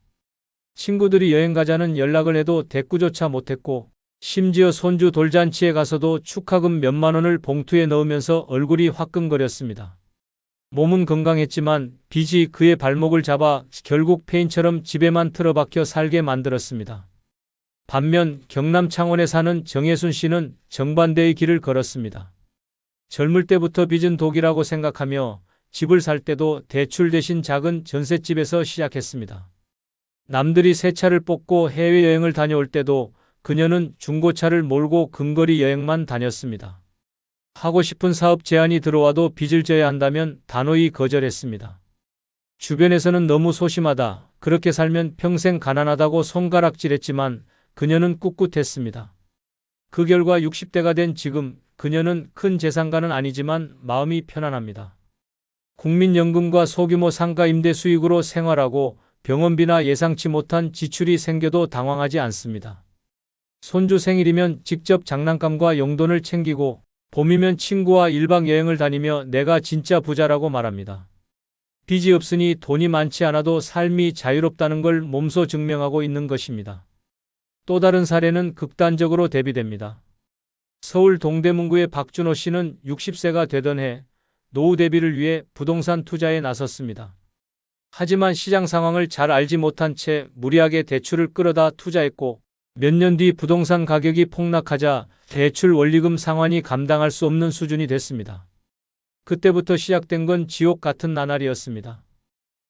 친구들이 여행 가자는 연락을 해도 대꾸조차 못했고 심지어 손주 돌잔치에 가서도 축하금 몇만 원을 봉투에 넣으면서 얼굴이 화끈거렸습니다. 몸은 건강했지만 빚이 그의 발목을 잡아 결국 폐인처럼 집에만 틀어박혀 살게 만들었습니다. 반면 경남 창원에 사는 정혜순 씨는 정반대의 길을 걸었습니다. 젊을 때부터 빚은 독이라고 생각하며 집을 살 때도 대출 대신 작은 전셋집에서 시작했습니다. 남들이 새 차를 뽑고 해외여행을 다녀올 때도 그녀는 중고차를 몰고 근거리 여행만 다녔습니다. 하고 싶은 사업 제안이 들어와도 빚을 져야 한다면 단호히 거절했습니다. 주변에서는 너무 소심하다, 그렇게 살면 평생 가난하다고 손가락질했지만 그녀는 꿋꿋했습니다. 그 결과 60대가 된 지금 그녀는 큰 재산가는 아니지만 마음이 편안합니다. 국민연금과 소규모 상가 임대 수익으로 생활하고 병원비나 예상치 못한 지출이 생겨도 당황하지 않습니다. 손주 생일이면 직접 장난감과 용돈을 챙기고 봄이면 친구와 1박 여행을 다니며 내가 진짜 부자라고 말합니다. 빚이 없으니 돈이 많지 않아도 삶이 자유롭다는 걸 몸소 증명하고 있는 것입니다. 또 다른 사례는 극단적으로 대비됩니다. 서울 동대문구의 박준호 씨는 60세가 되던 해 노후 대비를 위해 부동산 투자에 나섰습니다. 하지만 시장 상황을 잘 알지 못한 채 무리하게 대출을 끌어다 투자했고 몇 년 뒤 부동산 가격이 폭락하자 대출 원리금 상환이 감당할 수 없는 수준이 됐습니다. 그때부터 시작된 건 지옥 같은 나날이었습니다.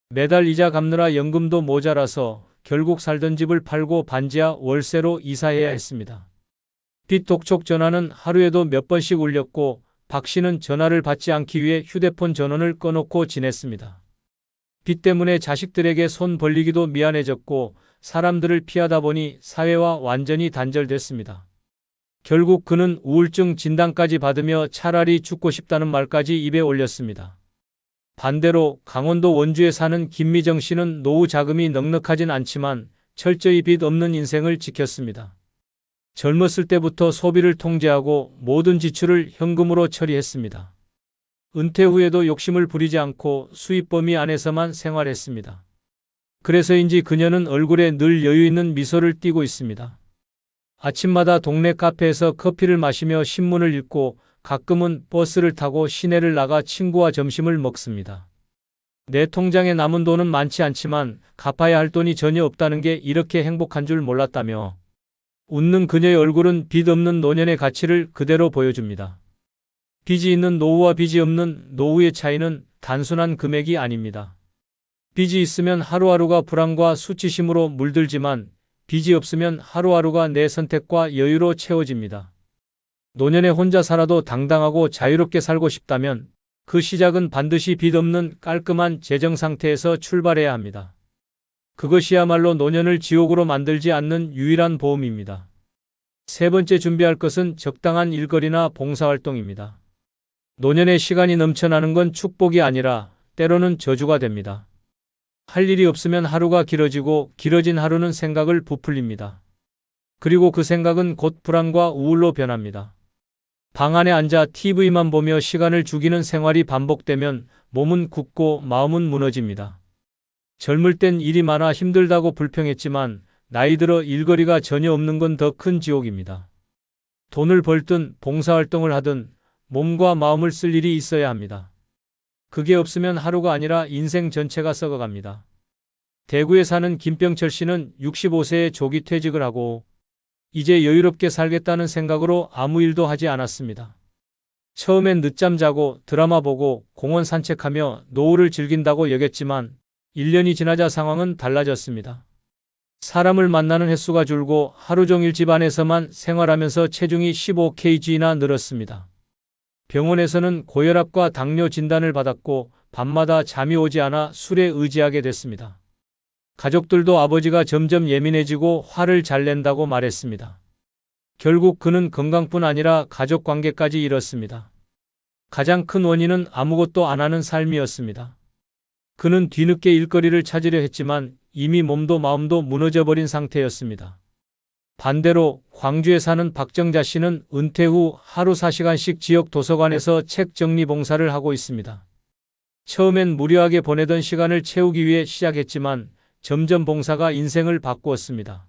매달 이자 갚느라 연금도 모자라서 결국 살던 집을 팔고 반지하 월세로 이사해야 했습니다. 빚 독촉 전화는 하루에도 몇 번씩 울렸고 박 씨는 전화를 받지 않기 위해 휴대폰 전원을 꺼놓고 지냈습니다. 빚 때문에 자식들에게 손 벌리기도 미안해졌고 사람들을 피하다 보니 사회와 완전히 단절됐습니다. 결국 그는 우울증 진단까지 받으며 차라리 죽고 싶다는 말까지 입에 올렸습니다. 반대로 강원도 원주에 사는 김미정 씨는 노후 자금이 넉넉하진 않지만 철저히 빚 없는 인생을 지켰습니다. 젊었을 때부터 소비를 통제하고 모든 지출을 현금으로 처리했습니다. 은퇴 후에도 욕심을 부리지 않고 수입 범위 안에서만 생활했습니다. 그래서인지 그녀는 얼굴에 늘 여유 있는 미소를 띠고 있습니다. 아침마다 동네 카페에서 커피를 마시며 신문을 읽고 가끔은 버스를 타고 시내를 나가 친구와 점심을 먹습니다. 내 통장에 남은 돈은 많지 않지만 갚아야 할 돈이 전혀 없다는 게 이렇게 행복한 줄 몰랐다며 웃는 그녀의 얼굴은 빚 없는 노년의 가치를 그대로 보여줍니다. 빚이 있는 노후와 빚이 없는 노후의 차이는 단순한 금액이 아닙니다. 빚이 있으면 하루하루가 불안과 수치심으로 물들지만 빚이 없으면 하루하루가 내 선택과 여유로 채워집니다. 노년에 혼자 살아도 당당하고 자유롭게 살고 싶다면 그 시작은 반드시 빚 없는 깔끔한 재정 상태에서 출발해야 합니다. 그것이야말로 노년을 지옥으로 만들지 않는 유일한 보험입니다. 세 번째 준비할 것은 적당한 일거리나 봉사활동입니다. 노년에 시간이 넘쳐나는 건 축복이 아니라 때로는 저주가 됩니다. 할 일이 없으면 하루가 길어지고 길어진 하루는 생각을 부풀립니다. 그리고 그 생각은 곧 불안과 우울로 변합니다. 방 안에 앉아 TV만 보며 시간을 죽이는 생활이 반복되면 몸은 굳고 마음은 무너집니다. 젊을 땐 일이 많아 힘들다고 불평했지만 나이 들어 일거리가 전혀 없는 건 더 큰 지옥입니다. 돈을 벌든 봉사활동을 하든 몸과 마음을 쓸 일이 있어야 합니다. 그게 없으면 하루가 아니라 인생 전체가 썩어갑니다. 대구에 사는 김병철 씨는 65세에 조기 퇴직을 하고 이제 여유롭게 살겠다는 생각으로 아무 일도 하지 않았습니다. 처음엔 늦잠 자고 드라마 보고 공원 산책하며 노후를 즐긴다고 여겼지만 1년이 지나자 상황은 달라졌습니다. 사람을 만나는 횟수가 줄고 하루 종일 집 안에서만 생활하면서 체중이 15kg나 늘었습니다. 병원에서는 고혈압과 당뇨 진단을 받았고 밤마다 잠이 오지 않아 술에 의지하게 됐습니다. 가족들도 아버지가 점점 예민해지고 화를 잘 낸다고 말했습니다. 결국 그는 건강뿐 아니라 가족 관계까지 잃었습니다. 가장 큰 원인은 아무것도 안 하는 삶이었습니다. 그는 뒤늦게 일거리를 찾으려 했지만 이미 몸도 마음도 무너져버린 상태였습니다. 반대로 광주에 사는 박정자 씨는 은퇴 후 하루 4시간씩 지역 도서관에서 책 정리 봉사를 하고 있습니다. 처음엔 무료하게 보내던 시간을 채우기 위해 시작했지만 점점 봉사가 인생을 바꾸었습니다.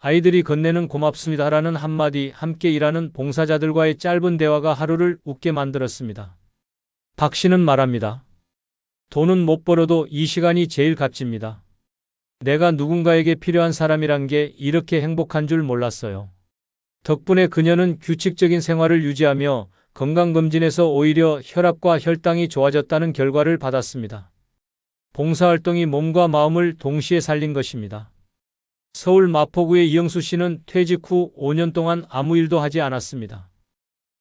아이들이 건네는 고맙습니다라는 한마디, 함께 일하는 봉사자들과의 짧은 대화가 하루를 웃게 만들었습니다. 박 씨는 말합니다. 돈은 못 벌어도 이 시간이 제일 값집니다. 내가 누군가에게 필요한 사람이란 게 이렇게 행복한 줄 몰랐어요. 덕분에 그녀는 규칙적인 생활을 유지하며 건강검진에서 오히려 혈압과 혈당이 좋아졌다는 결과를 받았습니다. 봉사활동이 몸과 마음을 동시에 살린 것입니다. 서울 마포구의 이영수 씨는 퇴직 후 5년 동안 아무 일도 하지 않았습니다.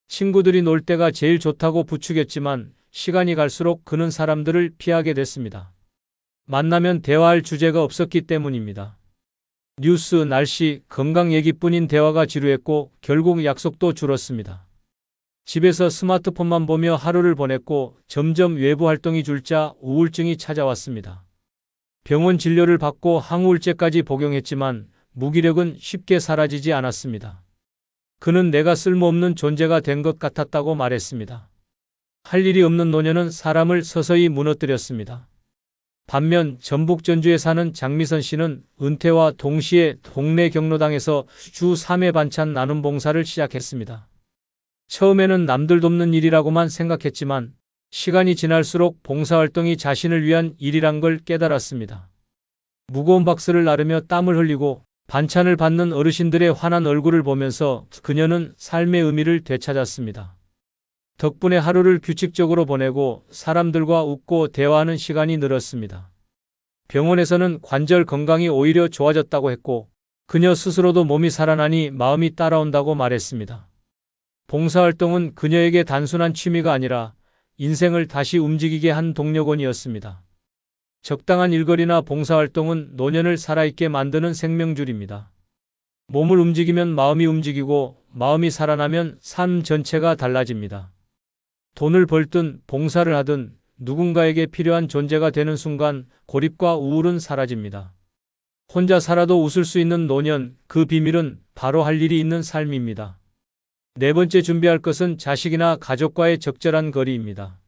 친구들이 놀 때가 제일 좋다고 부추겼지만 시간이 갈수록 그는 사람들을 피하게 됐습니다. 만나면 대화할 주제가 없었기 때문입니다. 뉴스, 날씨, 건강 얘기뿐인 대화가 지루했고 결국 약속도 줄었습니다. 집에서 스마트폰만 보며 하루를 보냈고 점점 외부 활동이 줄자 우울증이 찾아왔습니다. 병원 진료를 받고 항우울제까지 복용했지만 무기력은 쉽게 사라지지 않았습니다. 그는 내가 쓸모없는 존재가 된 것 같았다고 말했습니다. 할 일이 없는 노년은 사람을 서서히 무너뜨렸습니다. 반면 전북 전주에 사는 장미선 씨는 은퇴와 동시에 동네 경로당에서 주 3회 반찬 나눔 봉사를 시작했습니다. 처음에는 남들 돕는 일이라고만 생각했지만 시간이 지날수록 봉사활동이 자신을 위한 일이란 걸 깨달았습니다. 무거운 박스를 나르며 땀을 흘리고 반찬을 받는 어르신들의 환한 얼굴을 보면서 그녀는 삶의 의미를 되찾았습니다. 덕분에 하루를 규칙적으로 보내고 사람들과 웃고 대화하는 시간이 늘었습니다. 병원에서는 관절 건강이 오히려 좋아졌다고 했고 그녀 스스로도 몸이 살아나니 마음이 따라온다고 말했습니다. 봉사활동은 그녀에게 단순한 취미가 아니라 인생을 다시 움직이게 한 동력원이었습니다. 적당한 일거리나 봉사활동은 노년을 살아있게 만드는 생명줄입니다. 몸을 움직이면 마음이 움직이고 마음이 살아나면 삶 전체가 달라집니다. 돈을 벌든 봉사를 하든 누군가에게 필요한 존재가 되는 순간 고립과 우울은 사라집니다. 혼자 살아도 웃을 수 있는 노년, 그 비밀은 바로 할 일이 있는 삶입니다. 네 번째 준비할 것은 자식이나 가족과의 적절한 거리입니다.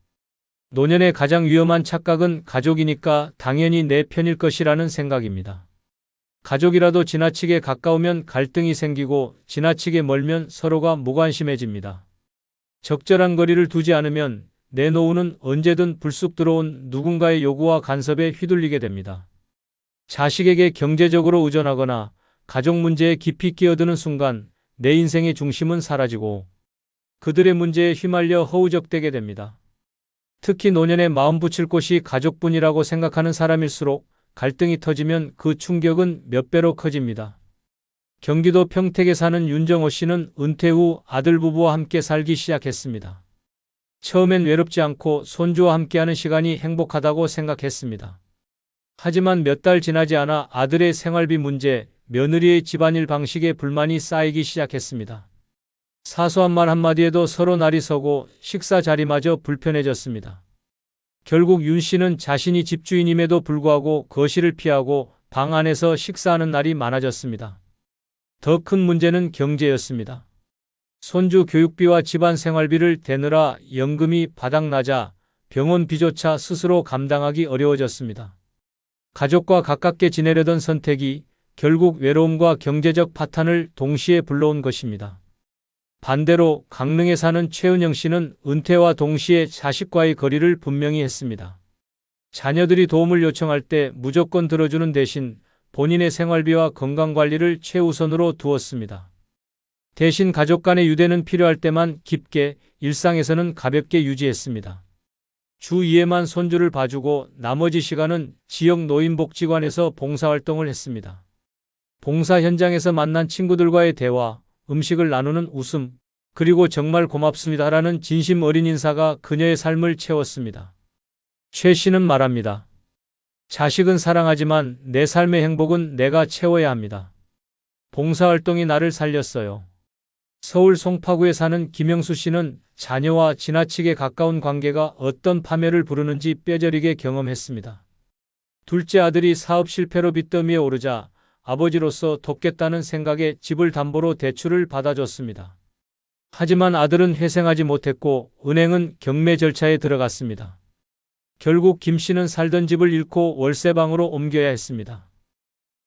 노년의 가장 위험한 착각은 가족이니까 당연히 내 편일 것이라는 생각입니다. 가족이라도 지나치게 가까우면 갈등이 생기고 지나치게 멀면 서로가 무관심해집니다. 적절한 거리를 두지 않으면 내 노후는 언제든 불쑥 들어온 누군가의 요구와 간섭에 휘둘리게 됩니다. 자식에게 경제적으로 의존하거나 가족 문제에 깊이 끼어드는 순간 내 인생의 중심은 사라지고 그들의 문제에 휘말려 허우적대게 됩니다. 특히 노년에 마음 붙일 곳이 가족뿐이라고 생각하는 사람일수록 갈등이 터지면 그 충격은 몇 배로 커집니다. 경기도 평택에 사는 윤정호 씨는 은퇴 후 아들 부부와 함께 살기 시작했습니다. 처음엔 외롭지 않고 손주와 함께하는 시간이 행복하다고 생각했습니다. 하지만 몇 달 지나지 않아 아들의 생활비 문제, 며느리의 집안일 방식에 불만이 쌓이기 시작했습니다. 사소한 말 한마디에도 서로 날이 서고 식사 자리마저 불편해졌습니다. 결국 윤 씨는 자신이 집주인임에도 불구하고 거실을 피하고 방 안에서 식사하는 날이 많아졌습니다. 더 큰 문제는 경제였습니다. 손주 교육비와 집안 생활비를 대느라 연금이 바닥나자 병원비조차 스스로 감당하기 어려워졌습니다. 가족과 가깝게 지내려던 선택이 결국 외로움과 경제적 파탄을 동시에 불러온 것입니다. 반대로 강릉에 사는 최은영 씨는 은퇴와 동시에 자식과의 거리를 분명히 했습니다. 자녀들이 도움을 요청할 때 무조건 들어주는 대신 본인의 생활비와 건강관리를 최우선으로 두었습니다. 대신 가족 간의 유대는 필요할 때만 깊게, 일상에서는 가볍게 유지했습니다. 주 2회만 손주를 봐주고 나머지 시간은 지역 노인복지관에서 봉사활동을 했습니다. 봉사 현장에서 만난 친구들과의 대화, 음식을 나누는 웃음, 그리고 정말 고맙습니다라는 진심 어린 인사가 그녀의 삶을 채웠습니다. 최 씨는 말합니다. 자식은 사랑하지만 내 삶의 행복은 내가 채워야 합니다. 봉사활동이 나를 살렸어요. 서울 송파구에 사는 김영수 씨는 자녀와 지나치게 가까운 관계가 어떤 파멸을 부르는지 뼈저리게 경험했습니다. 둘째 아들이 사업 실패로 빚더미에 오르자 아버지로서 돕겠다는 생각에 집을 담보로 대출을 받아줬습니다. 하지만 아들은 회생하지 못했고 은행은 경매 절차에 들어갔습니다. 결국 김 씨는 살던 집을 잃고 월세방으로 옮겨야 했습니다.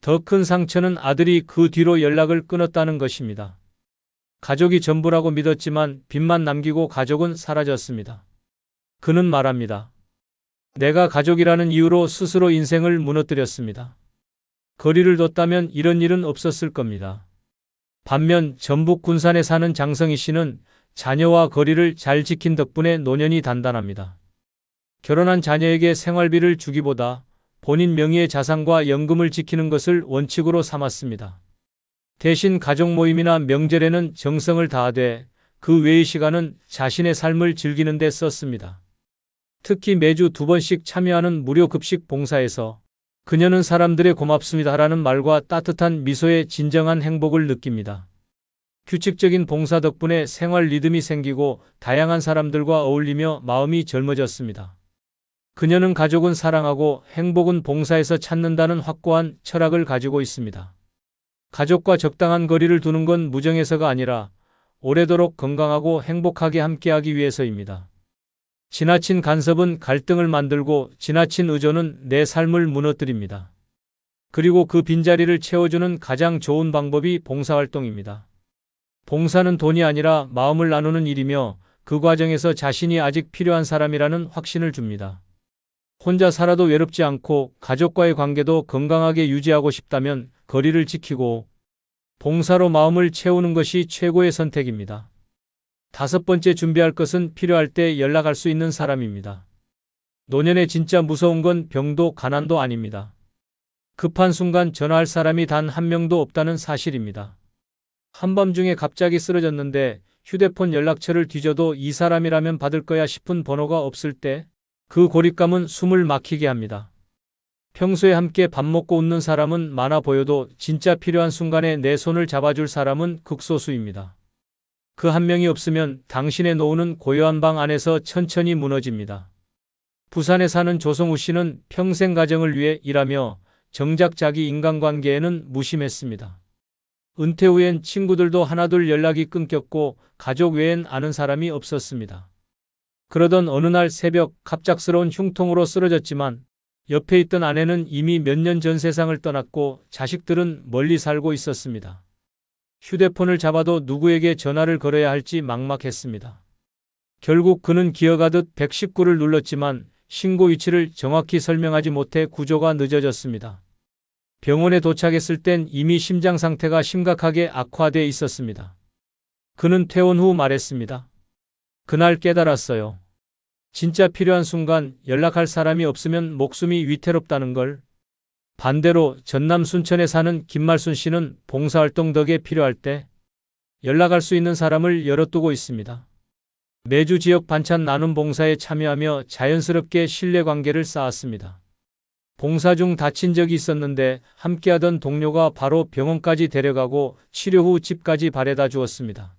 더 큰 상처는 아들이 그 뒤로 연락을 끊었다는 것입니다. 가족이 전부라고 믿었지만 빚만 남기고 가족은 사라졌습니다. 그는 말합니다. 내가 가족이라는 이유로 스스로 인생을 무너뜨렸습니다. 거리를 뒀다면 이런 일은 없었을 겁니다. 반면 전북 군산에 사는 장성희 씨는 자녀와 거리를 잘 지킨 덕분에 노년이 단단합니다. 결혼한 자녀에게 생활비를 주기보다 본인 명의의 자산과 연금을 지키는 것을 원칙으로 삼았습니다. 대신 가족 모임이나 명절에는 정성을 다하되 그 외의 시간은 자신의 삶을 즐기는 데 썼습니다. 특히 매주 2번씩 참여하는 무료 급식 봉사에서 그녀는 사람들의 고맙습니다라는 말과 따뜻한 미소에 진정한 행복을 느낍니다. 규칙적인 봉사 덕분에 생활 리듬이 생기고 다양한 사람들과 어울리며 마음이 젊어졌습니다. 그녀는 가족은 사랑하고 행복은 봉사에서 찾는다는 확고한 철학을 가지고 있습니다. 가족과 적당한 거리를 두는 건 무정해서가 아니라 오래도록 건강하고 행복하게 함께하기 위해서입니다. 지나친 간섭은 갈등을 만들고 지나친 의존은 내 삶을 무너뜨립니다. 그리고 그 빈자리를 채워주는 가장 좋은 방법이 봉사활동입니다. 봉사는 돈이 아니라 마음을 나누는 일이며 그 과정에서 자신이 아직 필요한 사람이라는 확신을 줍니다. 혼자 살아도 외롭지 않고 가족과의 관계도 건강하게 유지하고 싶다면 거리를 지키고 봉사로 마음을 채우는 것이 최고의 선택입니다. 5번째 준비할 것은 필요할 때 연락할 수 있는 사람입니다. 노년에 진짜 무서운 건 병도 가난도 아닙니다. 급한 순간 전화할 사람이 단 한 명도 없다는 사실입니다. 한밤중에 갑자기 쓰러졌는데 휴대폰 연락처를 뒤져도 이 사람이라면 받을 거야 싶은 번호가 없을 때 그 고립감은 숨을 막히게 합니다. 평소에 함께 밥 먹고 웃는 사람은 많아 보여도 진짜 필요한 순간에 내 손을 잡아줄 사람은 극소수입니다. 그 한 명이 없으면 당신의 노후는 고요한 방 안에서 천천히 무너집니다. 부산에 사는 조성우 씨는 평생 가정을 위해 일하며 정작 자기 인간관계에는 무심했습니다. 은퇴 후엔 친구들도 하나둘 연락이 끊겼고 가족 외엔 아는 사람이 없었습니다. 그러던 어느 날 새벽 갑작스러운 흉통으로 쓰러졌지만 옆에 있던 아내는 이미 몇 년 전 세상을 떠났고 자식들은 멀리 살고 있었습니다. 휴대폰을 잡아도 누구에게 전화를 걸어야 할지 막막했습니다. 결국 그는 기어가듯 119를 눌렀지만 신고 위치를 정확히 설명하지 못해 구조가 늦어졌습니다. 병원에 도착했을 땐 이미 심장 상태가 심각하게 악화돼 있었습니다. 그는 퇴원 후 말했습니다. 그날 깨달았어요. 진짜 필요한 순간 연락할 사람이 없으면 목숨이 위태롭다는 걸. 반대로 전남 순천에 사는 김말순 씨는 봉사활동 덕에 필요할 때 연락할 수 있는 사람을 열어두고 있습니다. 매주 지역 반찬 나눔 봉사에 참여하며 자연스럽게 신뢰관계를 쌓았습니다. 봉사 중 다친 적이 있었는데 함께하던 동료가 바로 병원까지 데려가고 치료 후 집까지 바래다 주었습니다.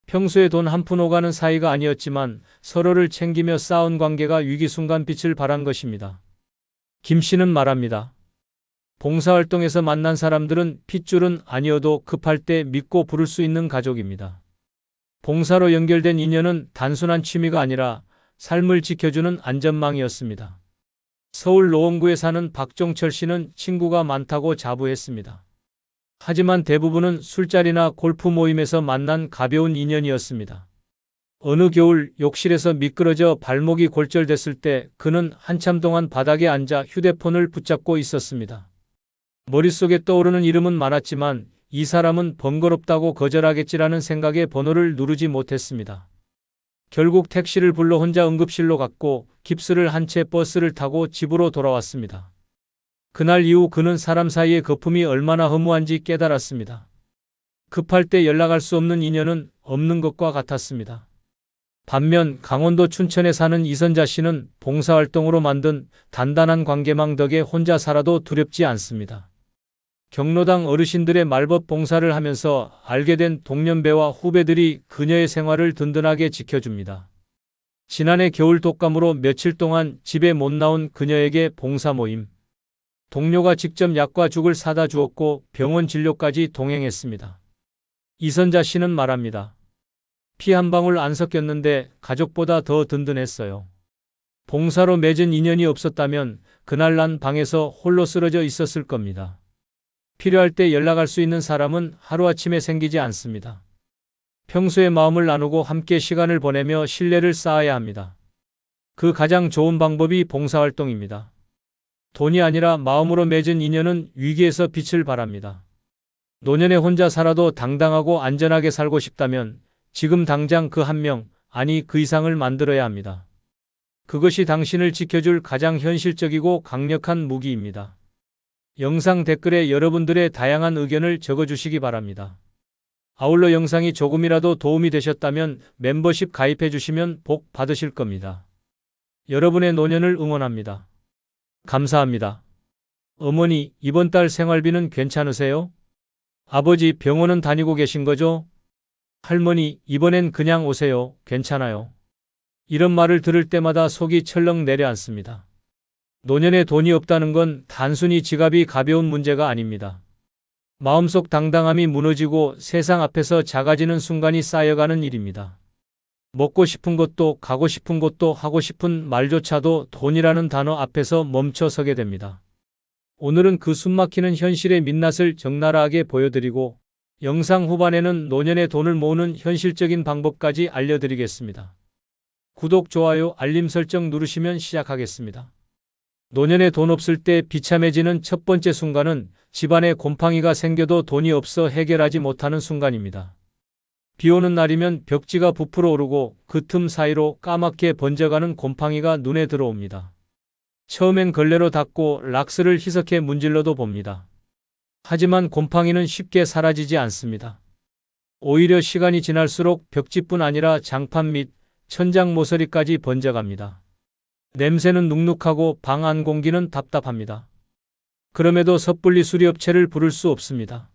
평소에 돈 한 푼 오가는 사이가 아니었지만 서로를 챙기며 쌓은 관계가 위기 순간 빛을 발한 것입니다. 김 씨는 말합니다. 봉사활동에서 만난 사람들은 핏줄은 아니어도 급할 때 믿고 부를 수 있는 가족입니다. 봉사로 연결된 인연은 단순한 취미가 아니라 삶을 지켜주는 안전망이었습니다. 서울 노원구에 사는 박종철 씨는 친구가 많다고 자부했습니다. 하지만 대부분은 술자리나 골프 모임에서 만난 가벼운 인연이었습니다. 어느 겨울 욕실에서 미끄러져 발목이 골절됐을 때 그는 한참 동안 바닥에 앉아 휴대폰을 붙잡고 있었습니다. 머릿속에 떠오르는 이름은 많았지만 이 사람은 번거롭다고 거절하겠지라는 생각에 번호를 누르지 못했습니다. 결국 택시를 불러 혼자 응급실로 갔고 깁스를 한 채 버스를 타고 집으로 돌아왔습니다. 그날 이후 그는 사람 사이의 거품이 얼마나 허무한지 깨달았습니다. 급할 때 연락할 수 없는 인연은 없는 것과 같았습니다. 반면 강원도 춘천에 사는 이선자 씨는 봉사활동으로 만든 단단한 관계망 덕에 혼자 살아도 두렵지 않습니다. 경로당 어르신들의 말벗 봉사를 하면서 알게 된 동년배와 후배들이 그녀의 생활을 든든하게 지켜줍니다. 지난해 겨울 독감으로 며칠 동안 집에 못 나온 그녀에게 봉사 모임. 동료가 직접 약과 죽을 사다 주었고 병원 진료까지 동행했습니다. 이선자 씨는 말합니다. 피 한 방울 안 섞였는데 가족보다 더 든든했어요. 봉사로 맺은 인연이 없었다면 그날 난 방에서 홀로 쓰러져 있었을 겁니다. 필요할 때 연락할 수 있는 사람은 하루아침에 생기지 않습니다. 평소에 마음을 나누고 함께 시간을 보내며 신뢰를 쌓아야 합니다. 그 가장 좋은 방법이 봉사활동입니다. 돈이 아니라 마음으로 맺은 인연은 위기에서 빛을 발합니다. 노년에 혼자 살아도 당당하고 안전하게 살고 싶다면 지금 당장 그 한 명, 아니 그 이상을 만들어야 합니다. 그것이 당신을 지켜줄 가장 현실적이고 강력한 무기입니다. 영상 댓글에 여러분들의 다양한 의견을 적어주시기 바랍니다. 아울러 영상이 조금이라도 도움이 되셨다면 멤버십 가입해 주시면 복 받으실 겁니다. 여러분의 노년을 응원합니다. 감사합니다. 어머니, 이번 달 생활비는 괜찮으세요? 아버지, 병원은 다니고 계신 거죠? 할머니, 이번엔 그냥 오세요. 괜찮아요. 이런 말을 들을 때마다 속이 철렁 내려앉습니다. 노년에 돈이 없다는 건 단순히 지갑이 가벼운 문제가 아닙니다. 마음속 당당함이 무너지고 세상 앞에서 작아지는 순간이 쌓여가는 일입니다. 먹고 싶은 것도 가고 싶은 곳도 하고 싶은 말조차도 돈이라는 단어 앞에서 멈춰 서게 됩니다. 오늘은 그 숨막히는 현실의 민낯을 적나라하게 보여드리고 영상 후반에는 노년에 돈을 모으는 현실적인 방법까지 알려드리겠습니다. 구독, 좋아요, 알림 설정 누르시면 시작하겠습니다. 노년에 돈 없을 때 비참해지는 첫 번째 순간은 집안에 곰팡이가 생겨도 돈이 없어 해결하지 못하는 순간입니다. 비 오는 날이면 벽지가 부풀어 오르고 그 틈 사이로 까맣게 번져가는 곰팡이가 눈에 들어옵니다. 처음엔 걸레로 닦고 락스를 희석해 문질러도 봅니다. 하지만 곰팡이는 쉽게 사라지지 않습니다. 오히려 시간이 지날수록 벽지뿐 아니라 장판 및 천장 모서리까지 번져갑니다. 냄새는 눅눅하고 방 안 공기는 답답합니다. 그럼에도 섣불리 수리업체를 부를 수 없습니다.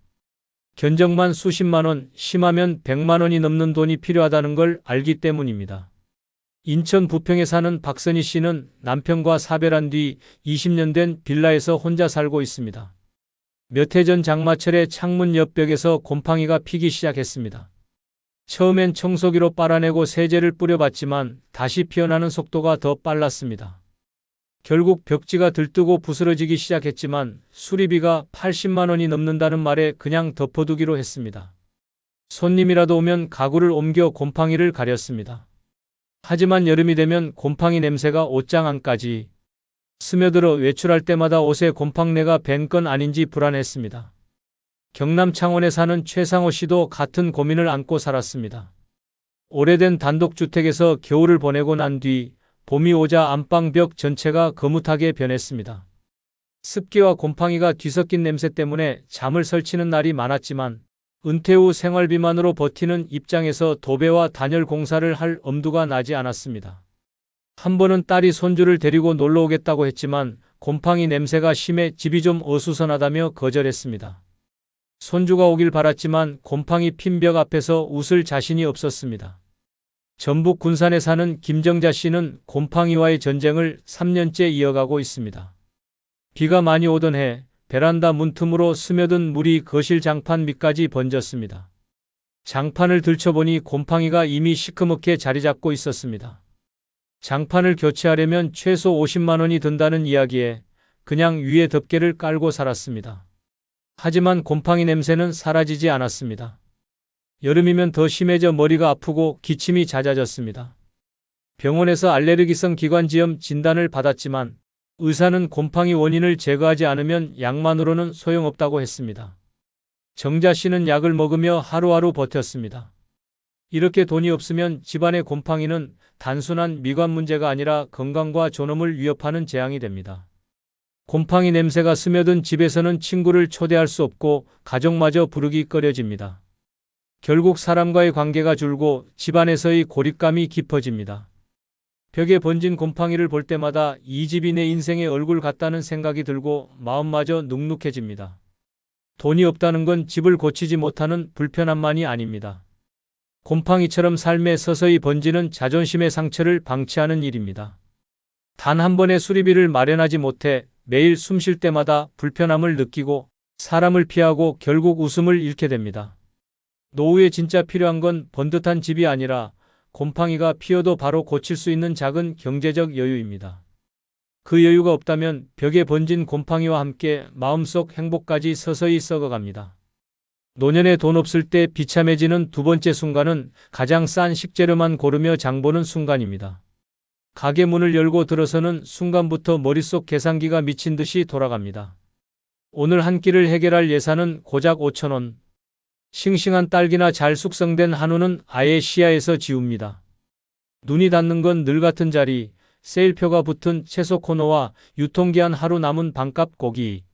견적만 수십만 원, 심하면 100만 원이 넘는 돈이 필요하다는 걸 알기 때문입니다. 인천 부평에 사는 박선희 씨는 남편과 사별한 뒤 20년 된 빌라에서 혼자 살고 있습니다. 몇 해 전 장마철에 창문 옆 벽에서 곰팡이가 피기 시작했습니다. 처음엔 청소기로 빨아내고 세제를 뿌려봤지만 다시 피어나는 속도가 더 빨랐습니다. 결국 벽지가 들뜨고 부스러지기 시작했지만 수리비가 80만 원이 넘는다는 말에 그냥 덮어두기로 했습니다. 손님이라도 오면 가구를 옮겨 곰팡이를 가렸습니다. 하지만 여름이 되면 곰팡이 냄새가 옷장 안까지 스며들어 외출할 때마다 옷에 곰팡내가 밴 건 아닌지 불안했습니다. 경남 창원에 사는 최상호 씨도 같은 고민을 안고 살았습니다. 오래된 단독주택에서 겨울을 보내고 난 뒤 봄이 오자 안방벽 전체가 거뭇하게 변했습니다. 습기와 곰팡이가 뒤섞인 냄새 때문에 잠을 설치는 날이 많았지만 은퇴 후 생활비만으로 버티는 입장에서 도배와 단열 공사를 할 엄두가 나지 않았습니다. 한 번은 딸이 손주를 데리고 놀러 오겠다고 했지만 곰팡이 냄새가 심해 집이 좀 어수선하다며 거절했습니다. 손주가 오길 바랐지만 곰팡이 핀 벽 앞에서 웃을 자신이 없었습니다. 전북 군산에 사는 김정자 씨는 곰팡이와의 전쟁을 3년째 이어가고 있습니다. 비가 많이 오던 해 베란다 문틈으로 스며든 물이 거실 장판 밑까지 번졌습니다. 장판을 들춰보니 곰팡이가 이미 시커멓게 자리 잡고 있었습니다. 장판을 교체하려면 최소 50만 원이 든다는 이야기에 그냥 위에 덮개를 깔고 살았습니다. 하지만 곰팡이 냄새는 사라지지 않았습니다. 여름이면 더 심해져 머리가 아프고 기침이 잦아졌습니다. 병원에서 알레르기성 기관지염 진단을 받았지만 의사는 곰팡이 원인을 제거하지 않으면 약만으로는 소용없다고 했습니다. 정자 씨는 약을 먹으며 하루하루 버텼습니다. 이렇게 돈이 없으면 집안의 곰팡이는 단순한 미관 문제가 아니라 건강과 존엄을 위협하는 재앙이 됩니다. 곰팡이 냄새가 스며든 집에서는 친구를 초대할 수 없고 가족마저 부르기 꺼려집니다. 결국 사람과의 관계가 줄고 집안에서의 고립감이 깊어집니다. 벽에 번진 곰팡이를 볼 때마다 이 집이 내 인생의 얼굴 같다는 생각이 들고 마음마저 눅눅해집니다. 돈이 없다는 건 집을 고치지 못하는 불편함만이 아닙니다. 곰팡이처럼 삶에 서서히 번지는 자존심의 상처를 방치하는 일입니다. 단 한 번의 수리비를 마련하지 못해 매일 숨 쉴 때마다 불편함을 느끼고 사람을 피하고 결국 웃음을 잃게 됩니다. 노후에 진짜 필요한 건 번듯한 집이 아니라 곰팡이가 피어도 바로 고칠 수 있는 작은 경제적 여유입니다. 그 여유가 없다면 벽에 번진 곰팡이와 함께 마음속 행복까지 서서히 썩어갑니다. 노년에 돈 없을 때 비참해지는 두 번째 순간은 가장 싼 식재료만 고르며 장보는 순간입니다. 가게 문을 열고 들어서는 순간부터 머릿속 계산기가 미친 듯이 돌아갑니다. 오늘 한 끼를 해결할 예산은 고작 5천 원. 싱싱한 딸기나 잘 숙성된 한우는 아예 시야에서 지웁니다. 눈이 닿는 건 늘 같은 자리, 세일표가 붙은 채소 코너와 유통기한 하루 남은 반값 고기.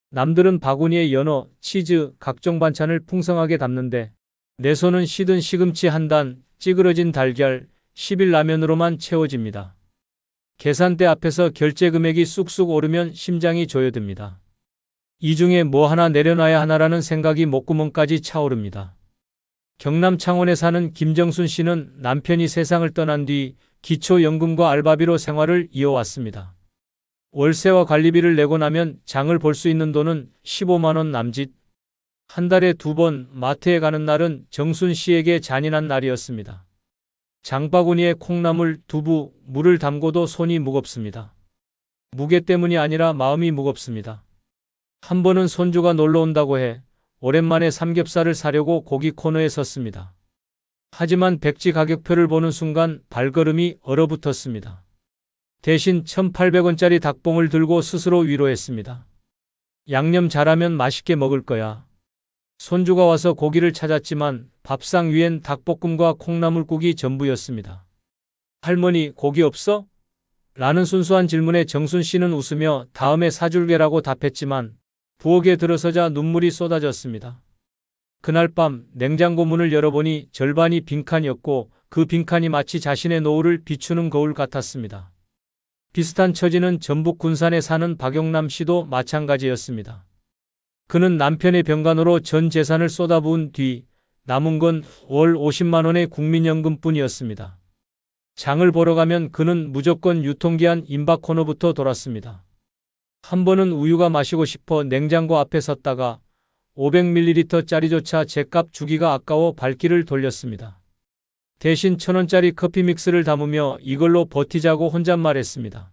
남들은 바구니에 연어, 치즈, 각종 반찬을 풍성하게 담는데 내 손은 시든 시금치 한 단, 찌그러진 달걀, 10일 라면으로만 채워집니다. 계산대 앞에서 결제 금액이 쑥쑥 오르면 심장이 조여듭니다. 이 중에 뭐 하나 내려놔야 하나라는 생각이 목구멍까지 차오릅니다. 경남 창원에 사는 김정순 씨는 남편이 세상을 떠난 뒤 기초연금과 알바비로 생활을 이어왔습니다. 월세와 관리비를 내고 나면 장을 볼 수 있는 돈은 15만 원 남짓. 한 달에 2번 마트에 가는 날은 정순 씨에게 잔인한 날이었습니다. 장바구니에 콩나물, 두부, 물을 담고도 손이 무겁습니다. 무게 때문이 아니라 마음이 무겁습니다. 한 번은 손주가 놀러 온다고 해 오랜만에 삼겹살을 사려고 고기 코너에 섰습니다. 하지만 백지 가격표를 보는 순간 발걸음이 얼어붙었습니다. 대신 1,800원짜리 닭봉을 들고 스스로 위로했습니다. 양념 잘하면 맛있게 먹을 거야. 손주가 와서 고기를 찾았지만 밥상 위엔 닭볶음과 콩나물국이 전부였습니다. 할머니, 고기 없어? 라는 순수한 질문에 정순 씨는 웃으며 다음에 사줄게라고 답했지만 부엌에 들어서자 눈물이 쏟아졌습니다. 그날 밤 냉장고 문을 열어보니 절반이 빈칸이었고 그 빈칸이 마치 자신의 노후를 비추는 거울 같았습니다. 비슷한 처지는 전북 군산에 사는 박용남 씨도 마찬가지였습니다. 그는 남편의 병간호로 전 재산을 쏟아부은 뒤 남은 건 월 50만 원의 국민연금뿐이었습니다. 장을 보러 가면 그는 무조건 유통기한 임박 코너부터 돌았습니다. 한 번은 우유가 마시고 싶어 냉장고 앞에 섰다가 500ml짜리조차 제값 주기가 아까워 발길을 돌렸습니다. 대신 1,000원짜리 커피 믹스를 담으며 이걸로 버티자고 혼잣말했습니다.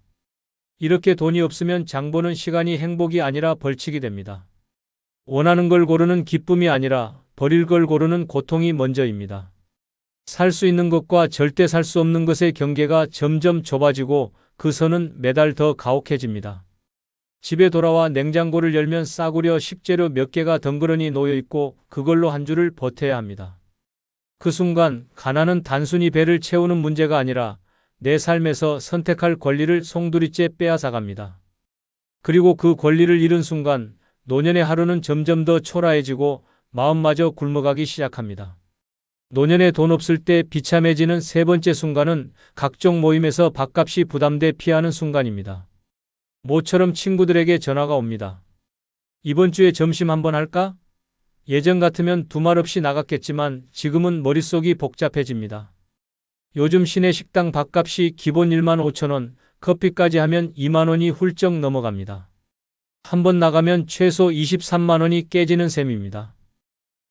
이렇게 돈이 없으면 장 보는 시간이 행복이 아니라 벌칙이 됩니다. 원하는 걸 고르는 기쁨이 아니라 버릴 걸 고르는 고통이 먼저입니다. 살 수 있는 것과 절대 살 수 없는 것의 경계가 점점 좁아지고 그 선은 매달 더 가혹해집니다. 집에 돌아와 냉장고를 열면 싸구려 식재료 몇 개가 덩그러니 놓여 있고 그걸로 한 주를 버텨야 합니다. 그 순간 가난은 단순히 배를 채우는 문제가 아니라 내 삶에서 선택할 권리를 송두리째 빼앗아갑니다. 그리고 그 권리를 잃은 순간 노년의 하루는 점점 더 초라해지고 마음마저 굶어가기 시작합니다. 노년에 돈 없을 때 비참해지는 세 번째 순간은 각종 모임에서 밥값이 부담돼 피하는 순간입니다. 모처럼 친구들에게 전화가 옵니다. 이번 주에 점심 한번 할까? 예전 같으면 두말 없이 나갔겠지만 지금은 머릿속이 복잡해집니다. 요즘 시내 식당 밥값이 기본 1만 5천 원, 커피까지 하면 2만 원이 훌쩍 넘어갑니다. 한번 나가면 최소 23만 원이 깨지는 셈입니다.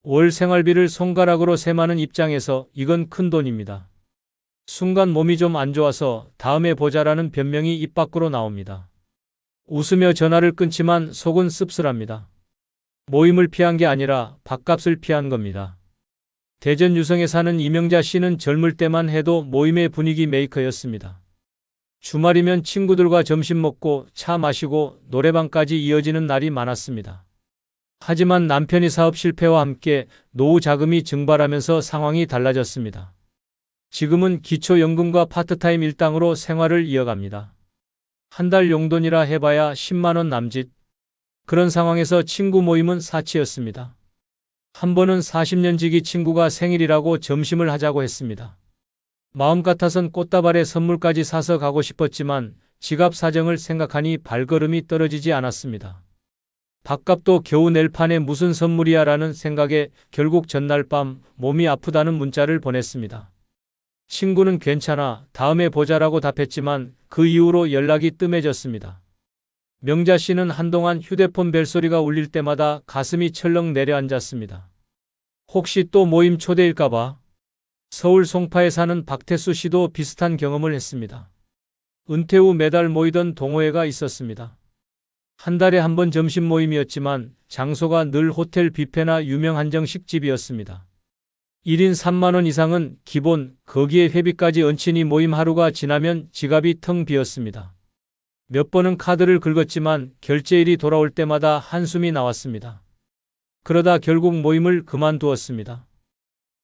월 생활비를 손가락으로 셈하는 입장에서 이건 큰 돈입니다. 순간 몸이 좀 안 좋아서 다음에 보자라는 변명이 입 밖으로 나옵니다. 웃으며 전화를 끊지만 속은 씁쓸합니다. 모임을 피한 게 아니라 밥값을 피한 겁니다. 대전 유성에 사는 이명자 씨는 젊을 때만 해도 모임의 분위기 메이커였습니다. 주말이면 친구들과 점심 먹고 차 마시고 노래방까지 이어지는 날이 많았습니다. 하지만 남편이 사업 실패와 함께 노후 자금이 증발하면서 상황이 달라졌습니다. 지금은 기초연금과 파트타임 일당으로 생활을 이어갑니다. 한 달 용돈이라 해봐야 10만 원 남짓. 그런 상황에서 친구 모임은 사치였습니다. 한 번은 40년 지기 친구가 생일이라고 점심을 하자고 했습니다. 마음 같아선 꽃다발에 선물까지 사서 가고 싶었지만 지갑 사정을 생각하니 발걸음이 떨어지지 않았습니다. 밥값도 겨우 낼 판에 무슨 선물이야 라는 생각에 결국 전날 밤 몸이 아프다는 문자를 보냈습니다. 친구는 괜찮아, 다음에 보자라고 답했지만 그 이후로 연락이 뜸해졌습니다. 명자 씨는 한동안 휴대폰 벨소리가 울릴 때마다 가슴이 철렁 내려앉았습니다. 혹시 또 모임 초대일까봐. 서울 송파에 사는 박태수 씨도 비슷한 경험을 했습니다. 은퇴 후 매달 모이던 동호회가 있었습니다. 한 달에 한 번 점심 모임이었지만 장소가 늘 호텔 뷔페나 유명 한정식집이었습니다. 1인 3만 원 이상은 기본, 거기에 회비까지 얹히니 모임 하루가 지나면 지갑이 텅 비었습니다. 몇 번은 카드를 긁었지만 결제일이 돌아올 때마다 한숨이 나왔습니다. 그러다 결국 모임을 그만두었습니다.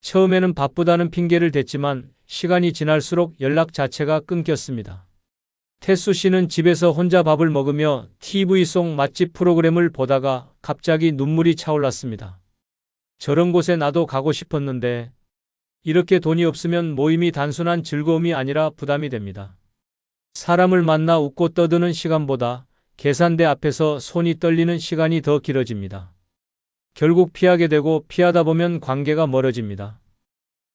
처음에는 바쁘다는 핑계를 댔지만 시간이 지날수록 연락 자체가 끊겼습니다. 태수 씨는 집에서 혼자 밥을 먹으며 TV 속 맛집 프로그램을 보다가 갑자기 눈물이 차올랐습니다. 저런 곳에 나도 가고 싶었는데 이렇게 돈이 없으면 모임이 단순한 즐거움이 아니라 부담이 됩니다. 사람을 만나 웃고 떠드는 시간보다 계산대 앞에서 손이 떨리는 시간이 더 길어집니다. 결국 피하게 되고 피하다 보면 관계가 멀어집니다.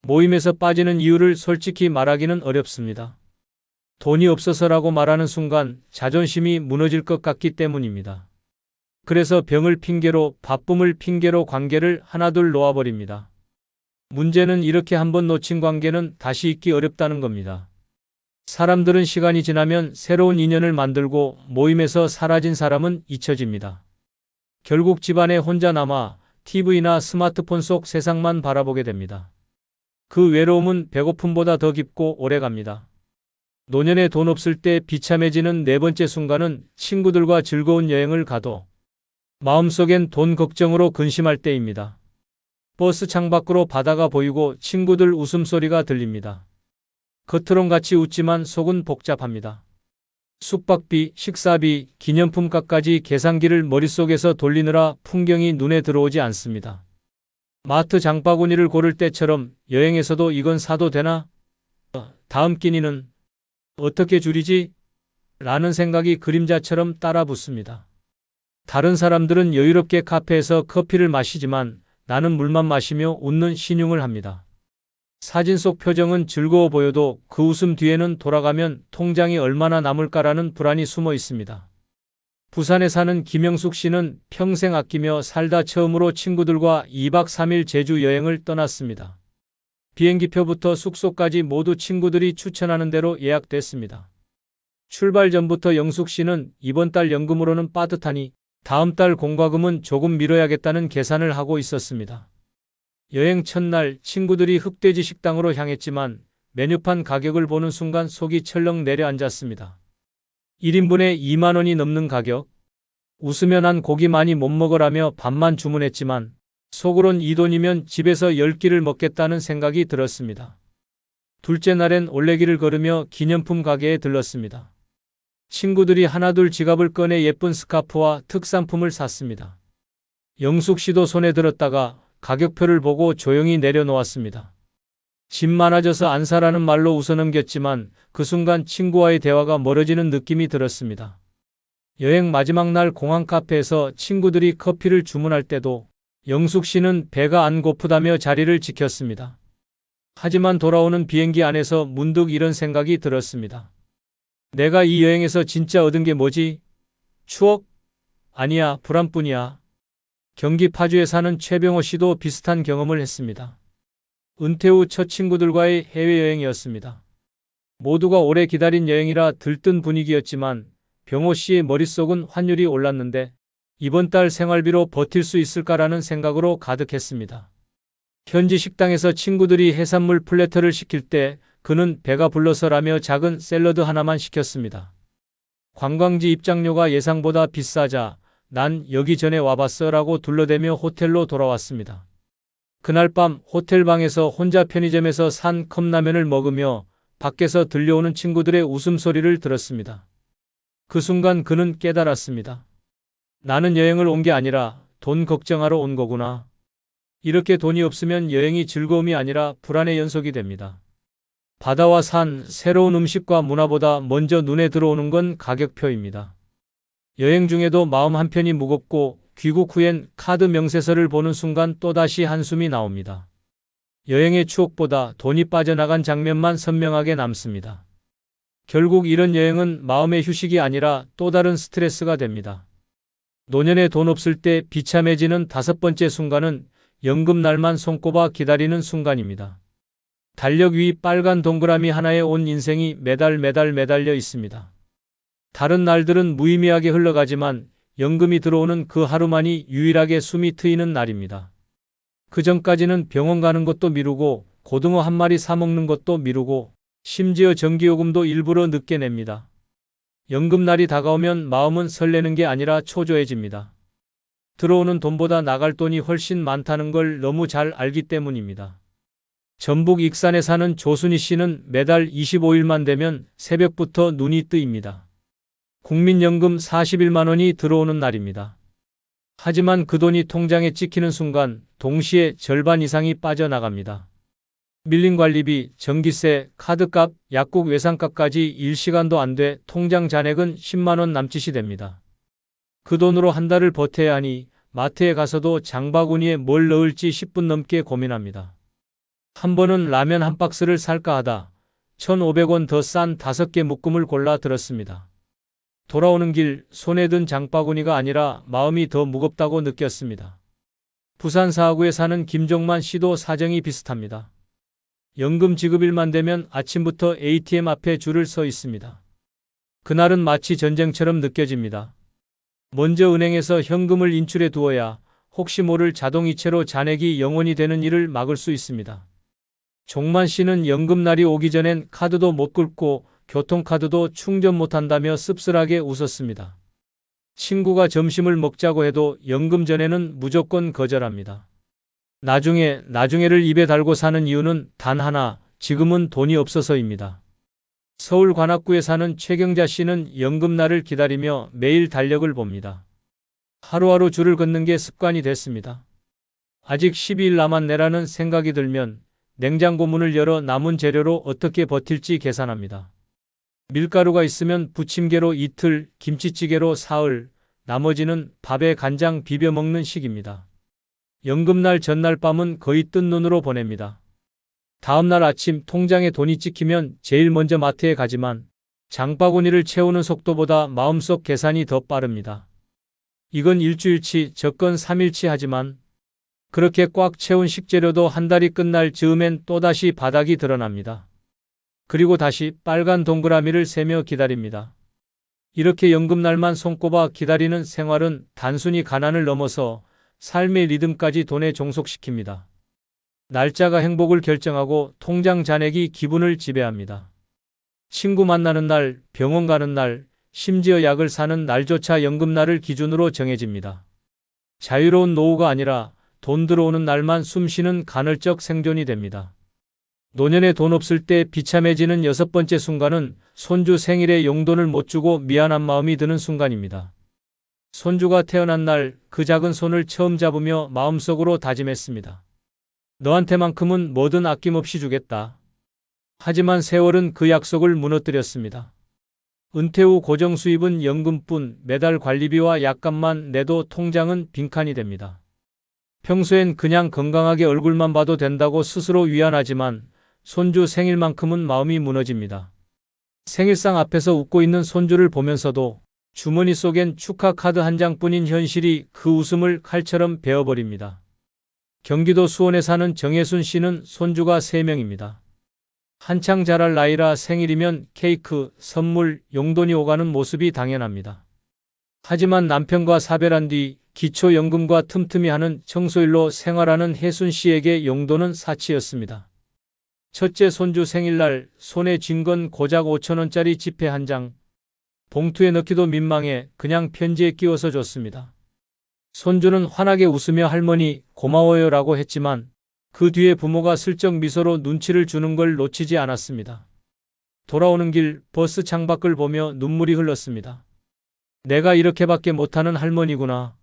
모임에서 빠지는 이유를 솔직히 말하기는 어렵습니다. 돈이 없어서라고 말하는 순간 자존심이 무너질 것 같기 때문입니다. 그래서 병을 핑계로, 바쁨을 핑계로 관계를 하나둘 놓아버립니다. 문제는 이렇게 한번 놓친 관계는 다시 잇기 어렵다는 겁니다. 사람들은 시간이 지나면 새로운 인연을 만들고 모임에서 사라진 사람은 잊혀집니다. 결국 집안에 혼자 남아 TV나 스마트폰 속 세상만 바라보게 됩니다. 그 외로움은 배고픔보다 더 깊고 오래갑니다. 노년에 돈 없을 때 비참해지는 네 번째 순간은 친구들과 즐거운 여행을 가도 마음속엔 돈 걱정으로 근심할 때입니다. 버스 창밖으로 바다가 보이고 친구들 웃음소리가 들립니다. 겉으론 같이 웃지만 속은 복잡합니다. 숙박비, 식사비, 기념품값까지 계산기를 머릿속에서 돌리느라 풍경이 눈에 들어오지 않습니다. 마트 장바구니를 고를 때처럼 여행에서도 이건 사도 되나? 다음 끼니는 어떻게 줄이지? 라는 생각이 그림자처럼 따라 붙습니다. 다른 사람들은 여유롭게 카페에서 커피를 마시지만 나는 물만 마시며 웃는 신용을 합니다. 사진 속 표정은 즐거워 보여도 그 웃음 뒤에는 돌아가면 통장이 얼마나 남을까라는 불안이 숨어 있습니다. 부산에 사는 김영숙 씨는 평생 아끼며 살다 처음으로 친구들과 2박 3일 제주 여행을 떠났습니다. 비행기표부터 숙소까지 모두 친구들이 추천하는 대로 예약됐습니다. 출발 전부터 영숙 씨는 이번 달 연금으로는 빠듯하니 다음 달 공과금은 조금 미뤄야겠다는 계산을 하고 있었습니다. 여행 첫날 친구들이 흑돼지 식당으로 향했지만 메뉴판 가격을 보는 순간 속이 철렁 내려앉았습니다. 1인분에 2만 원이 넘는 가격. 웃으며 난 고기 많이 못 먹으라며 밥만 주문했지만 속으론 이 돈이면 집에서 10끼를 먹겠다는 생각이 들었습니다. 둘째 날엔 올레길을 걸으며 기념품 가게에 들렀습니다. 친구들이 하나둘 지갑을 꺼내 예쁜 스카프와 특산품을 샀습니다. 영숙 씨도 손에 들었다가 가격표를 보고 조용히 내려놓았습니다. 집 많아져서 안 사라는 말로 웃어넘겼지만 그 순간 친구와의 대화가 멀어지는 느낌이 들었습니다. 여행 마지막 날 공항 카페에서 친구들이 커피를 주문할 때도 영숙 씨는 배가 안 고프다며 자리를 지켰습니다. 하지만 돌아오는 비행기 안에서 문득 이런 생각이 들었습니다. 내가 이 여행에서 진짜 얻은 게 뭐지? 추억? 아니야, 불안뿐이야. 경기 파주에 사는 최병호 씨도 비슷한 경험을 했습니다. 은퇴 후 첫 친구들과의 해외여행이었습니다. 모두가 오래 기다린 여행이라 들뜬 분위기였지만 병호 씨의 머릿속은 환율이 올랐는데 이번 달 생활비로 버틸 수 있을까라는 생각으로 가득했습니다. 현지 식당에서 친구들이 해산물 플래터를 시킬 때 그는 배가 불러서라며 작은 샐러드 하나만 시켰습니다. 관광지 입장료가 예상보다 비싸자 난 여기 전에 와봤어 라고 둘러대며 호텔로 돌아왔습니다. 그날 밤 호텔 방에서 혼자 편의점에서 산 컵라면을 먹으며 밖에서 들려오는 친구들의 웃음소리를 들었습니다. 그 순간 그는 깨달았습니다. 나는 여행을 온 게 아니라 돈 걱정하러 온 거구나. 이렇게 돈이 없으면 여행이 즐거움이 아니라 불안의 연속이 됩니다. 바다와 산, 새로운 음식과 문화보다 먼저 눈에 들어오는 건 가격표입니다. 여행 중에도 마음 한편이 무겁고 귀국 후엔 카드 명세서를 보는 순간 또다시 한숨이 나옵니다. 여행의 추억보다 돈이 빠져나간 장면만 선명하게 남습니다. 결국 이런 여행은 마음의 휴식이 아니라 또 다른 스트레스가 됩니다. 노년에 돈 없을 때 비참해지는 5번째 순간은 연금날만 손꼽아 기다리는 순간입니다. 달력 위 빨간 동그라미 하나에 온 인생이 매달려 있습니다. 다른 날들은 무의미하게 흘러가지만 연금이 들어오는 그 하루만이 유일하게 숨이 트이는 날입니다. 그 전까지는 병원 가는 것도 미루고 고등어 한 마리 사 먹는 것도 미루고 심지어 전기요금도 일부러 늦게 냅니다. 연금날이 다가오면 마음은 설레는 게 아니라 초조해집니다. 들어오는 돈보다 나갈 돈이 훨씬 많다는 걸 너무 잘 알기 때문입니다. 전북 익산에 사는 조순희 씨는 매달 25일만 되면 새벽부터 눈이 뜨입니다. 국민연금 41만 원이 들어오는 날입니다. 하지만 그 돈이 통장에 찍히는 순간 동시에 절반 이상이 빠져나갑니다. 밀린 관리비, 전기세, 카드값, 약국 외상값까지 일시간도 안 돼 통장 잔액은 10만 원 남짓이 됩니다. 그 돈으로 한 달을 버텨야 하니 마트에 가서도 장바구니에 뭘 넣을지 10분 넘게 고민합니다. 한 번은 라면 한 박스를 살까 하다 1,500원 더 싼 5개 묶음을 골라 들었습니다. 돌아오는 길 손에 든 장바구니가 아니라 마음이 더 무겁다고 느꼈습니다. 부산 사하구에 사는 김종만 씨도 사정이 비슷합니다. 연금 지급일만 되면 아침부터 ATM 앞에 줄을 서 있습니다. 그날은 마치 전쟁처럼 느껴집니다. 먼저 은행에서 현금을 인출해 두어야 혹시 모를 자동이체로 잔액이 0원이 되는 일을 막을 수 있습니다. 종만 씨는 연금날이 오기 전엔 카드도 못 긁고 교통카드도 충전 못한다며 씁쓸하게 웃었습니다. 친구가 점심을 먹자고 해도 연금 전에는 무조건 거절합니다. 나중에를 입에 달고 사는 이유는 단 하나, 지금은 돈이 없어서입니다. 서울 관악구에 사는 최경자 씨는 연금날을 기다리며 매일 달력을 봅니다. 하루하루 줄을 긋는 게 습관이 됐습니다. 아직 12일 남았네라는 생각이 들면 냉장고 문을 열어 남은 재료로 어떻게 버틸지 계산합니다. 밀가루가 있으면 부침개로 이틀, 김치찌개로 사흘, 나머지는 밥에 간장 비벼 먹는 식입니다. 연금날 전날 밤은 거의 뜬 눈으로 보냅니다. 다음날 아침 통장에 돈이 찍히면 제일 먼저 마트에 가지만 장바구니를 채우는 속도보다 마음속 계산이 더 빠릅니다. 이건 일주일치, 저건 3일치 하지만 그렇게 꽉 채운 식재료도 한 달이 끝날 즈음엔 또다시 바닥이 드러납니다. 그리고 다시 빨간 동그라미를 세며 기다립니다. 이렇게 연금날만 손꼽아 기다리는 생활은 단순히 가난을 넘어서 삶의 리듬까지 돈에 종속시킵니다. 날짜가 행복을 결정하고 통장 잔액이 기분을 지배합니다. 친구 만나는 날, 병원 가는 날, 심지어 약을 사는 날조차 연금날을 기준으로 정해집니다. 자유로운 노후가 아니라 돈 들어오는 날만 숨쉬는 간헐적 생존이 됩니다. 노년에 돈 없을 때 비참해지는 6번째 순간은 손주 생일에 용돈을 못 주고 미안한 마음이 드는 순간입니다. 손주가 태어난 날 그 작은 손을 처음 잡으며 마음속으로 다짐했습니다. 너한테만큼은 뭐든 아낌없이 주겠다. 하지만 세월은 그 약속을 무너뜨렸습니다. 은퇴 후 고정 수입은 연금뿐, 매달 관리비와 약값만 내도 통장은 빈칸이 됩니다. 평소엔 그냥 건강하게 얼굴만 봐도 된다고 스스로 위안하지만 손주 생일만큼은 마음이 무너집니다. 생일상 앞에서 웃고 있는 손주를 보면서도 주머니 속엔 축하 카드 한 장뿐인 현실이 그 웃음을 칼처럼 베어버립니다. 경기도 수원에 사는 정혜순 씨는 손주가 3명입니다. 한창 자랄 나이라 생일이면 케이크, 선물, 용돈이 오가는 모습이 당연합니다. 하지만 남편과 사별한 뒤 기초연금과 틈틈이 하는 청소일로 생활하는 혜순 씨에게 용돈은 사치였습니다. 첫째 손주 생일날 손에 쥔 건 고작 5,000원짜리 지폐 한 장. 봉투에 넣기도 민망해 그냥 편지에 끼워서 줬습니다. 손주는 환하게 웃으며 할머니 고마워요 라고 했지만 그 뒤에 부모가 슬쩍 미소로 눈치를 주는 걸 놓치지 않았습니다. 돌아오는 길 버스 창밖을 보며 눈물이 흘렀습니다. 내가 이렇게밖에 못하는 할머니구나.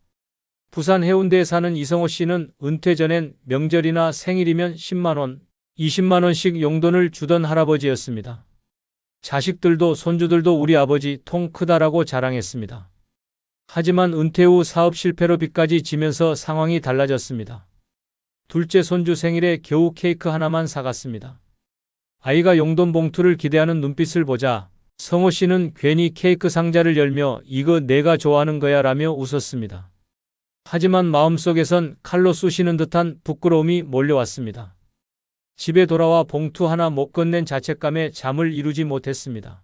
부산 해운대에 사는 이성호 씨는 은퇴 전엔 명절이나 생일이면 10만 원, 20만 원씩 용돈을 주던 할아버지였습니다. 자식들도 손주들도 우리 아버지 통 크다라고 자랑했습니다. 하지만 은퇴 후 사업 실패로 빚까지 지면서 상황이 달라졌습니다. 둘째 손주 생일에 겨우 케이크 하나만 사갔습니다. 아이가 용돈 봉투를 기대하는 눈빛을 보자 성호 씨는 괜히 케이크 상자를 열며 이거 내가 좋아하는 거야 라며 웃었습니다. 하지만 마음속에선 칼로 쑤시는 듯한 부끄러움이 몰려왔습니다. 집에 돌아와 봉투 하나 못 건넨 자책감에 잠을 이루지 못했습니다.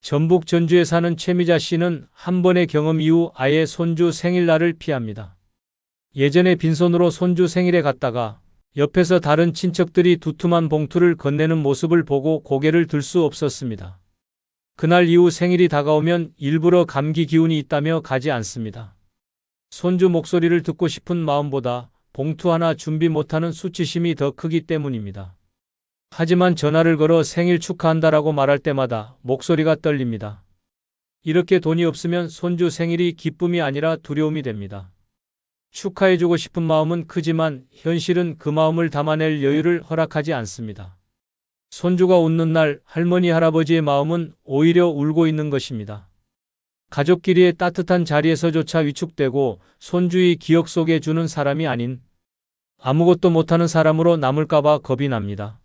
전북 전주에 사는 최미자 씨는 한 번의 경험 이후 아예 손주 생일날을 피합니다. 예전에 빈손으로 손주 생일에 갔다가 옆에서 다른 친척들이 두툼한 봉투를 건네는 모습을 보고 고개를 들 수 없었습니다. 그날 이후 생일이 다가오면 일부러 감기 기운이 있다며 가지 않습니다. 손주 목소리를 듣고 싶은 마음보다 봉투 하나 준비 못하는 수치심이 더 크기 때문입니다. 하지만 전화를 걸어 생일 축하한다라고 말할 때마다 목소리가 떨립니다. 이렇게 돈이 없으면 손주 생일이 기쁨이 아니라 두려움이 됩니다. 축하해주고 싶은 마음은 크지만 현실은 그 마음을 담아낼 여유를 허락하지 않습니다. 손주가 웃는 날 할머니 할아버지의 마음은 오히려 울고 있는 것입니다. 가족끼리의 따뜻한 자리에서조차 위축되고 손주의 기억 속에 주는 사람이 아닌 아무것도 못하는 사람으로 남을까봐 겁이 납니다.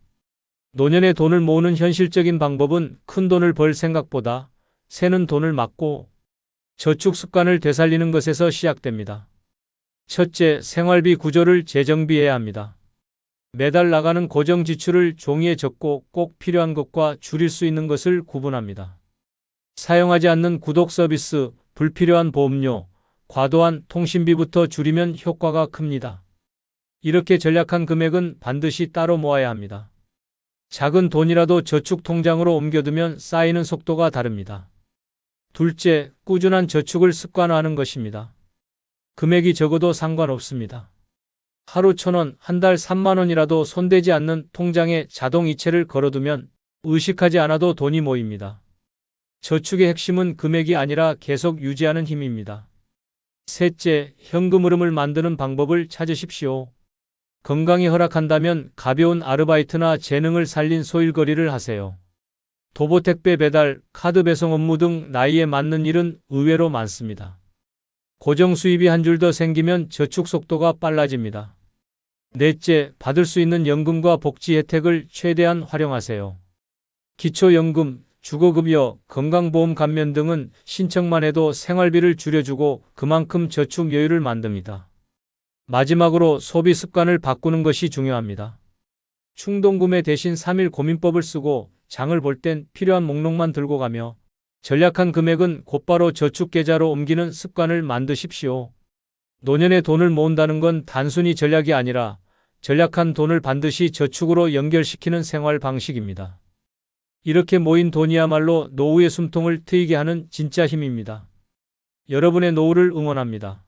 노년에 돈을 모으는 현실적인 방법은 큰 돈을 벌 생각보다 새는 돈을 막고 저축 습관을 되살리는 것에서 시작됩니다. 첫째, 생활비 구조를 재정비해야 합니다. 매달 나가는 고정 지출을 종이에 적고 꼭 필요한 것과 줄일 수 있는 것을 구분합니다. 사용하지 않는 구독 서비스, 불필요한 보험료, 과도한 통신비부터 줄이면 효과가 큽니다. 이렇게 절약한 금액은 반드시 따로 모아야 합니다. 작은 돈이라도 저축 통장으로 옮겨두면 쌓이는 속도가 다릅니다. 둘째, 꾸준한 저축을 습관화하는 것입니다. 금액이 적어도 상관없습니다. 하루 1,000원, 한 달 3만 원이라도 손대지 않는 통장에 자동 이체를 걸어두면 의식하지 않아도 돈이 모입니다. 저축의 핵심은 금액이 아니라 계속 유지하는 힘입니다. 셋째, 현금 흐름을 만드는 방법을 찾으십시오. 건강이 허락한다면 가벼운 아르바이트나 재능을 살린 소일거리를 하세요. 도보 택배 배달, 카드 배송 업무 등 나이에 맞는 일은 의외로 많습니다. 고정 수입이 한 줄 더 생기면 저축 속도가 빨라집니다. 넷째, 받을 수 있는 연금과 복지 혜택을 최대한 활용하세요. 기초연금, 주거급여, 건강보험 감면 등은 신청만 해도 생활비를 줄여주고 그만큼 저축 여유를 만듭니다. 마지막으로 소비 습관을 바꾸는 것이 중요합니다. 충동구매 대신 3일 고민법을 쓰고 장을 볼 땐 필요한 목록만 들고 가며 전략한 금액은 곧바로 저축 계좌로 옮기는 습관을 만드십시오. 노년에 돈을 모은다는 건 단순히 전략이 아니라 전략한 돈을 반드시 저축으로 연결시키는 생활 방식입니다. 이렇게 모인 돈이야말로 노후의 숨통을 트이게 하는 진짜 힘입니다. 여러분의 노후를 응원합니다.